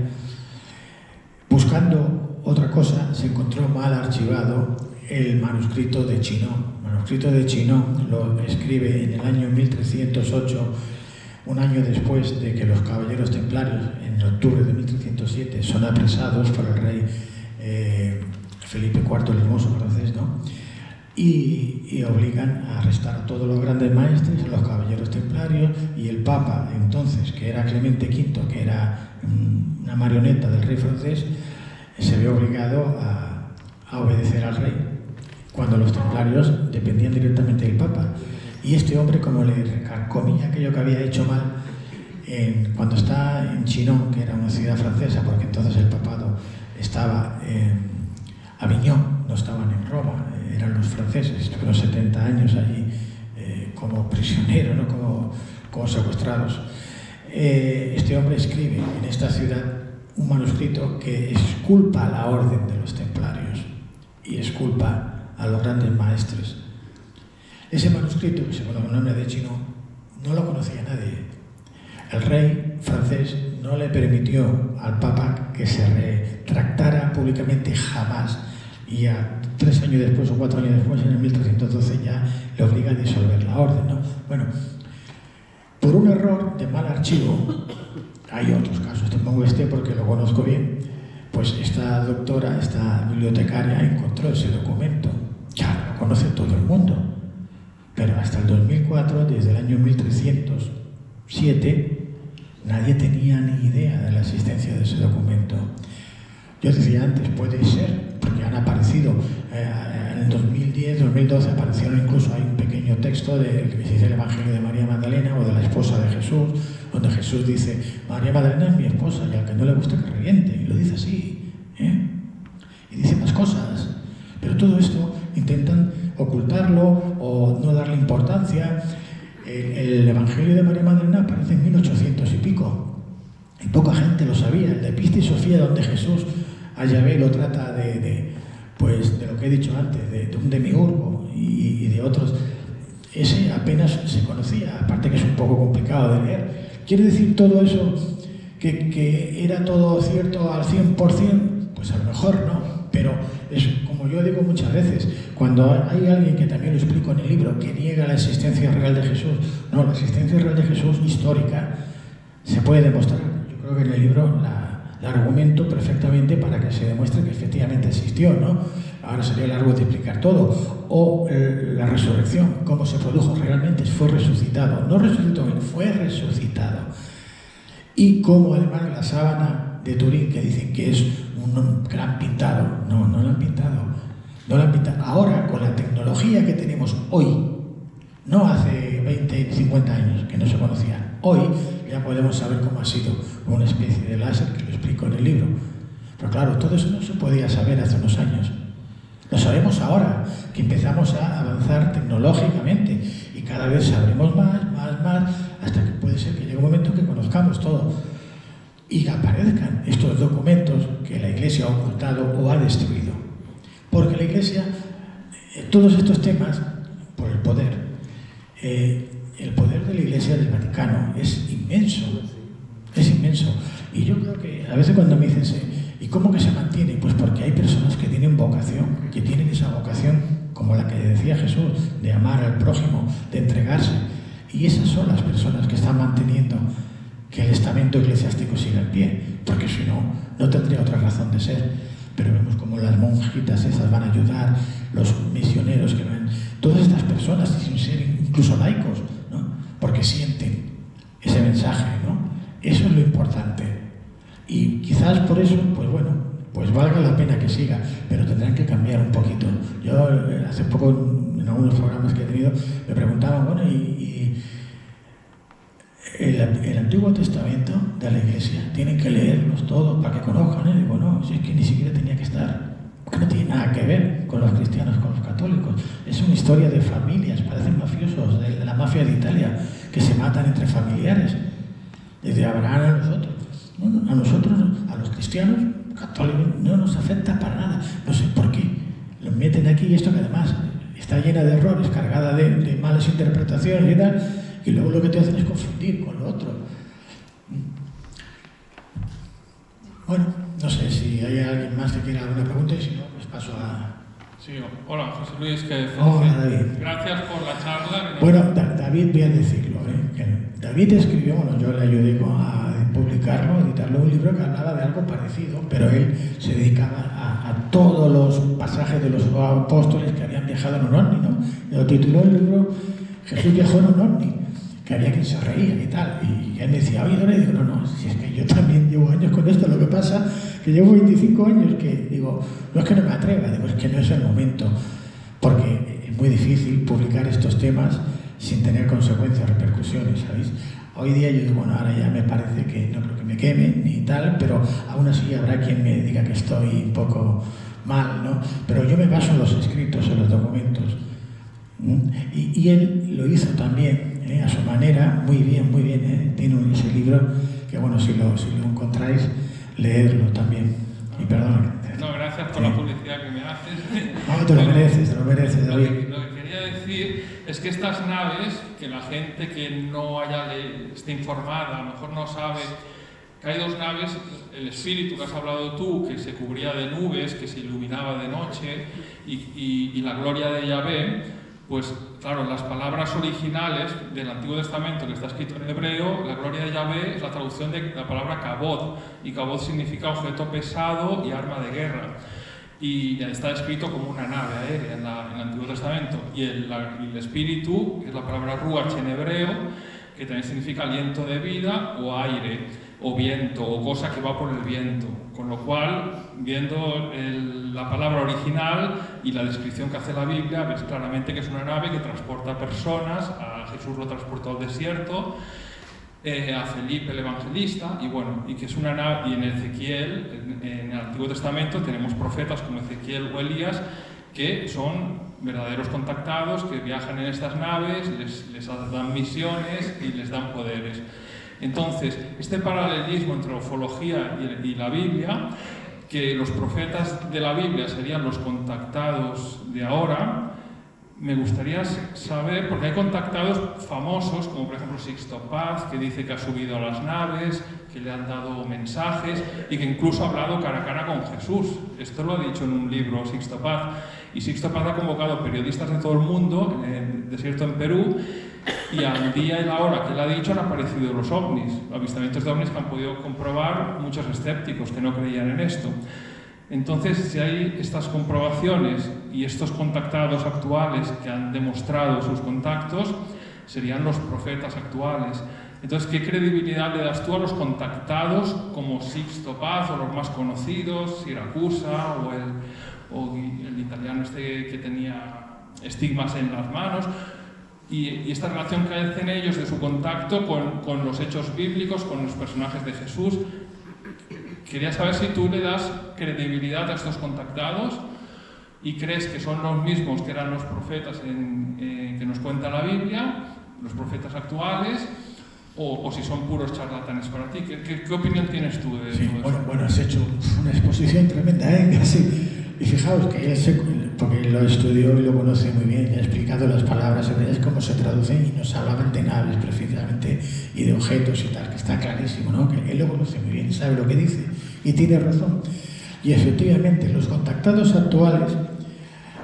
buscando otra cosa, se encontró mal archivado el manuscrito de Chinon. El manuscrito de Chinon lo escribe en el año 1308, un año después de que los caballeros templarios, en octubre de 1307, son apresados por el rey Felipe IV el Hermoso francés, ¿no? Y obligan a arrestar a todos los grandes maestres, a los caballeros templarios, y el Papa entonces, que era Clemente V, que era una marioneta del rey francés, se ve obligado a obedecer al rey, cuando los templarios dependían directamente del Papa. Y este hombre, como le recarcomía aquello que había hecho mal, cuando está en Chinon, que era una ciudad francesa, porque entonces el papado estaba en Aviñón, no estaban en Roma, eran los franceses, estuvieron 70 años allí como prisioneros, ¿no? como secuestrados. Este hombre escribe en esta ciudad un manuscrito que exculpa a la orden de los templarios y exculpa a los grandes maestres. Ese manuscrito, que se conoce con el nombre de Chinon, no lo conocía nadie. El rey francés no le permitió al Papa que se retractara públicamente jamás, y a 3 años después o 4 años después, en el 1312, ya le obliga a disolver la orden, ¿no? Bueno, Por un error de mal archivo, hay otros casos, te pongo este porque lo conozco bien, pues esta doctora, esta bibliotecaria encontró ese documento. Ya lo conoce todo el mundo, pero hasta el 2004, desde el año 1307, nadie tenía ni idea de la existencia de ese documento. Yo decía antes, puede ser, porque han aparecido, en el 2010, 2012 aparecieron incluso, hay un pequeño texto del que se dice el Evangelio de María Magdalena o de la esposa de Jesús, donde Jesús dice, María Magdalena es mi esposa y al que no le gusta que reviente, y lo dice así, y dice más cosas, pero todo esto intentan ocultarlo o no darle importancia. El Evangelio de María Magdalena aparece en 1800 y pico, y poca gente lo sabía. El de Pista y Sofía, donde Jesús a Yahvé lo trata de lo que he dicho antes, de un demiurgo y de otros, ese apenas se conocía, aparte que es un poco complicado de leer. ¿Quiere decir todo eso que era todo cierto al 100%? Pues a lo mejor no, pero es como yo digo muchas veces, cuando hay alguien, que también lo explico en el libro, que niega la existencia real de Jesús, no, la existencia real de Jesús histórica se puede demostrar. Yo creo que en el libro la argumento perfectamente para que se demuestre que efectivamente existió, ¿no? Ahora sería largo de explicar todo. O la resurrección, cómo se produjo realmente, fue resucitado. No resucitó él, fue resucitado. Y cómo además la sábana de Turín, que dicen que es un gran pintado, no la han pintado. No la han pintado. Ahora, con la tecnología que tenemos hoy, no hace 20, 50 años, que no se conocía, hoy ya podemos saber cómo ha sido una especie de láser, que lo explico en el libro. Pero claro, todo eso no se podía saber hace unos años. Lo sabemos ahora, que empezamos a avanzar tecnológicamente y cada vez sabremos más, hasta que puede ser que llegue un momento que conozcamos todo y que aparezcan estos documentos que la Iglesia ha ocultado o ha destruido. Porque la Iglesia, todos estos temas, por el poder de la Iglesia del Vaticano es inmenso, y yo creo que a veces cuando me dicen, ¿y cómo que se mantiene? Pues porque hay personas que tienen vocación, que tienen esa vocación como la que decía Jesús, de amar al prójimo, de entregarse, y esas son las personas que están manteniendo que el estamento eclesiástico siga en pie, porque si no, no tendría otra razón de ser. Pero vemos como las monjitas esas van a ayudar, los misioneros que van, todas estas personas, sin ser incluso laicos, ¿no? Porque sienten ese mensaje, ¿no? Eso es lo importante. Y quizás por eso, pues bueno, pues valga la pena que siga, pero tendrán que cambiar un poquito. Yo hace poco, en algunos programas que he tenido, me preguntaban, bueno, y el Antiguo Testamento de la Iglesia, tienen que leerlos todos para que conozcan, ¿eh? Digo, no, si es que ni siquiera tenía que estar, porque no tiene nada que ver con los cristianos, con los católicos. Es una historia de familias, parecen mafiosos, de la mafia de Italia, que se matan entre familiares, desde Abraham a nosotros. A nosotros, a los cristianos, católicos, no nos afecta para nada. No sé por qué. Los meten aquí, y esto que además está llena de errores, cargada de malas interpretaciones y tal, y luego lo que te hacen es confundir con lo otro. Bueno, no sé si hay alguien más que quiera alguna pregunta, y si no, pues paso a... Sí, hola, José Luis, que hola, David. Gracias por la charla. Bueno, David, voy a decirlo, que David escribió, bueno, yo le ayudé a publicarlo, editarlo, un libro que hablaba de algo parecido, pero él se dedicaba a todos los pasajes de los apóstoles que habían viajado en un ovni, ¿no? Lo tituló el libro Jesús viajó en un ovni, que había quien se reía y tal, y él me decía, oye, Dora, y digo, no, si es que yo también llevo años con esto, lo que pasa que llevo 25 años que, digo, no es que no me atreva, digo, es que no es el momento, porque es muy difícil publicar estos temas sin tener consecuencias, repercusiones, ¿sabéis? Hoy día yo digo, bueno, ahora ya me parece que no creo que me quemen ni tal, pero aún así habrá quien me diga que estoy un poco mal, ¿no? Pero yo me baso en los escritos, en los documentos. Y él lo hizo también, a su manera, muy bien, tiene ese libro que, bueno, si lo encontráis, leerlo también. Y perdón. No, gracias por la publicidad que me haces. No, te lo mereces, David. Lo que quería decir es que estas naves, que la gente que no esté informada, a lo mejor no sabe, que hay dos naves, el espíritu que has hablado tú, que se cubría de nubes, que se iluminaba de noche, y la gloria de Yahvé, Pues claro, las palabras originales del Antiguo Testamento, que está escrito en hebreo, la gloria de Yahvé es la traducción de la palabra kabod, y kabod significa objeto pesado y arma de guerra. Y está escrito como una nave aérea en el Antiguo Testamento. Y el espíritu, que es la palabra ruach en hebreo, que también significa aliento de vida o aire, o viento, o cosa que va por el viento. Con lo cual, viendo la palabra original y la descripción que hace la Biblia, ves claramente que es una nave que transporta personas. A Jesús lo transportó al desierto, a Felipe el evangelista, y que es una nave. Y en Ezequiel, en el Antiguo Testamento, tenemos profetas como Ezequiel o Elías, que son verdaderos contactados, que viajan en estas naves, les dan misiones y les dan poderes. Entonces, este paralelismo entre la ufología y la Biblia, que los profetas de la Biblia serían los contactados de ahora, me gustaría saber, porque hay contactados famosos, como por ejemplo Sixto Paz, que dice que ha subido a las naves, que le han dado mensajes y que incluso ha hablado cara a cara con Jesús. Esto lo ha dicho en un libro Sixto Paz. Y Sixto Paz ha convocado periodistas de todo el mundo, en el desierto en Perú, y al día y la hora que él ha dicho han aparecido los ovnis, avistamientos de ovnis que han podido comprobar muchos escépticos que no creían en esto. Entonces, si hay estas comprobaciones y estos contactados actuales que han demostrado sus contactos, serían los profetas actuales. Entonces, ¿qué credibilidad le das tú a los contactados como Sixto Paz o los más conocidos, Siracusa o el italiano este que tenía estigmas en las manos? Y esta relación que hacen ellos de su contacto con los hechos bíblicos, con los personajes de Jesús. Quería saber si tú le das credibilidad a estos contactados y crees que son los mismos que eran los profetas que nos cuenta la Biblia, los profetas actuales, o si son puros charlatanes para ti. ¿Qué opinión tienes tú de todo eso? Bueno, has hecho una exposición tremenda, ¿eh? Casi. Y fijaos que porque lo estudió y lo conoce muy bien, y ha explicado las palabras hebreas, cómo se traducen, y nos hablaban de naves precisamente y de objetos y tal, que está clarísimo, ¿no? Que él lo conoce muy bien y sabe lo que dice, y tiene razón. Y efectivamente, los contactados actuales,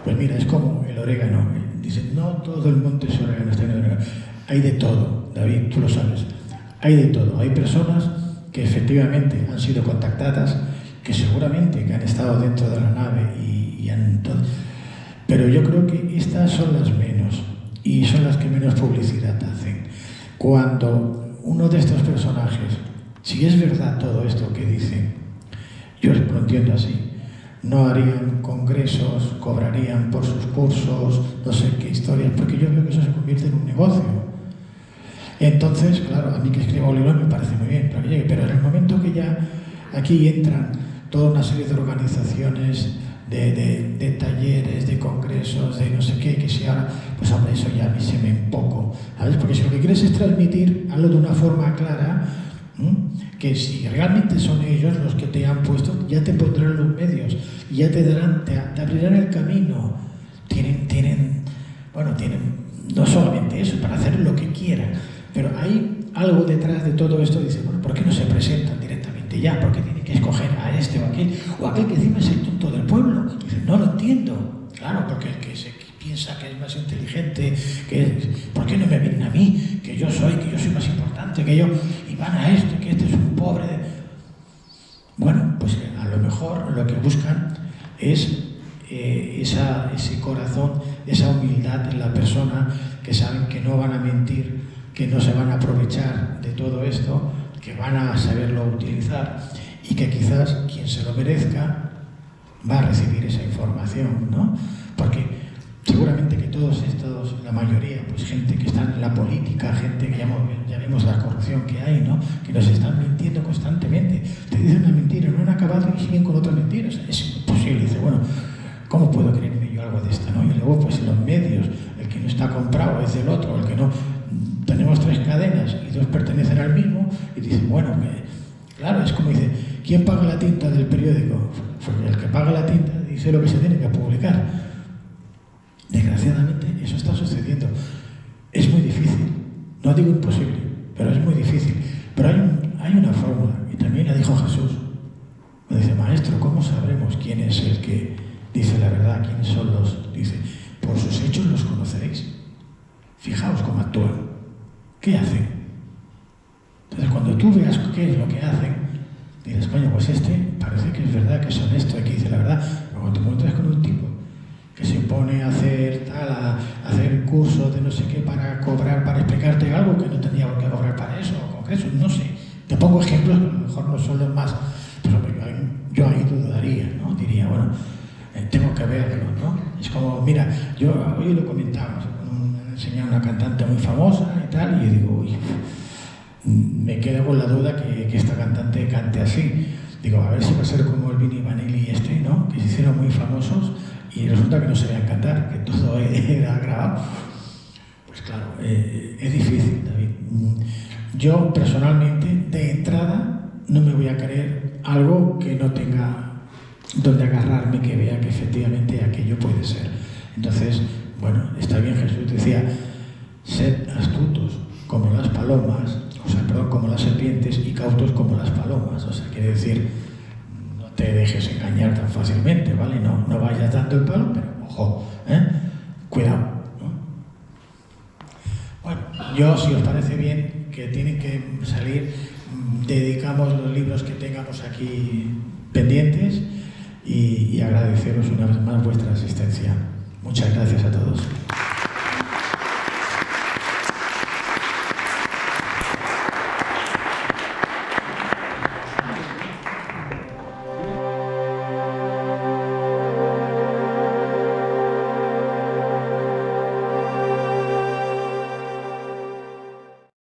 pues mira, es como el orégano. Dicen, no todo el monte es orégano, está en orégano. Hay de todo, David, tú lo sabes. Hay de todo. Hay personas que efectivamente han sido contactadas, que seguramente que han estado dentro de la nave y han... Pero yo creo que estas son las menos, y son las que menos publicidad hacen. Cuando uno de estos personajes, si es verdad todo esto que dicen, yo lo entiendo así, no harían congresos, cobrarían por sus cursos, no sé qué historias, porque yo creo que eso se convierte en un negocio. Entonces, claro, a mí que escriba un libro me parece muy bien, pero en el momento que ya aquí entran toda una serie de organizaciones, de talleres, de congresos, de no sé qué, que si ahora, pues hombre, eso ya a mí se me un poco, ¿sabes? Porque si lo que quieres es transmitir algo de una forma clara, que si realmente son ellos los que te han puesto, ya te pondrán los medios, y ya te abrirán el camino. Tienen no solamente eso, para hacer lo que quieran, pero hay algo detrás de todo esto. Dice, bueno, ¿por qué no se presentan directamente ya? ¿Por qué tienen que escoger a este o aquel que encima es el tonto del pueblo? Dice, no lo entiendo. Claro, porque el que se piensa que es más inteligente, ¿por qué no me vienen a mí? Que yo soy más importante que yo, y van a que este es un pobre. Bueno, pues a lo mejor lo que buscan es ese corazón, esa humildad en la persona, que saben que no van a mentir, que no se van a aprovechar de todo esto, que van a saberlo utilizar, y que quizás quien se lo merezca va a recibir esa información, ¿no? Porque seguramente que todos estos, la mayoría, pues gente que está en la política, gente que ya vemos la corrupción que hay, ¿no? Que nos están mintiendo constantemente. Te dicen una mentira, no han acabado y siguen con otra mentira. O sea, es imposible. Dice, bueno, ¿cómo puedo creerme yo algo de esto, no? Y luego, pues los medios, el que no está comprado es del otro, el que no... Tenemos 3 cadenas y 2 pertenecen al mismo, y dicen, bueno, claro, es como dice, ¿quién paga la tinta del periódico? Porque el que paga la tinta dice lo que se tiene que publicar. Desgraciadamente, eso está sucediendo. Es muy difícil, no digo imposible, pero es muy difícil. Pero hay una fórmula, y también la dijo Jesús. Me dice, maestro, ¿cómo sabremos quién es el que dice la verdad? ¿Quiénes son los? Dice, por sus hechos los conoceréis. Fijaos cómo actúan. ¿Qué hacen? Entonces, cuando tú veas qué es lo que hacen, dirás, coño, pues parece que es verdad, que es honesto, que dice la verdad. Pero cuando te encuentras con un tipo que se pone a hacer hacer cursos de no sé qué para cobrar, para explicarte algo que no tendría por qué cobrar para eso, o congresos, no sé. Te pongo ejemplos, a lo mejor no son los más, pero yo ahí dudaría, ¿no? Diría, bueno, tengo que verlo, ¿no? Es como, mira, yo hoy lo comentaba, me enseñaba una cantante muy famosa y tal, y yo digo, uy, me quedo con la duda que esta cantante cante así. Digo, a ver si va a ser como el Vinnie Vanilli ¿no? Que se hicieron muy famosos y resulta que no sabían cantar, que todo era grabado. Pues claro, es difícil, David. Yo personalmente, de entrada, no me voy a creer algo que no tenga donde agarrarme, que vea que efectivamente aquello puede ser. Entonces, bueno, está bien, Jesús decía, sed astutos como las palomas, como las serpientes, y cautos como las palomas. O sea, quiere decir, no te dejes engañar tan fácilmente, ¿vale? No vayas dando el palo, pero ojo, cuidado, ¿no? Bueno, yo, si os parece bien, que tienen que salir, dedicamos los libros que tengamos aquí pendientes y agradeceros una vez más vuestra asistencia. Muchas gracias a todos.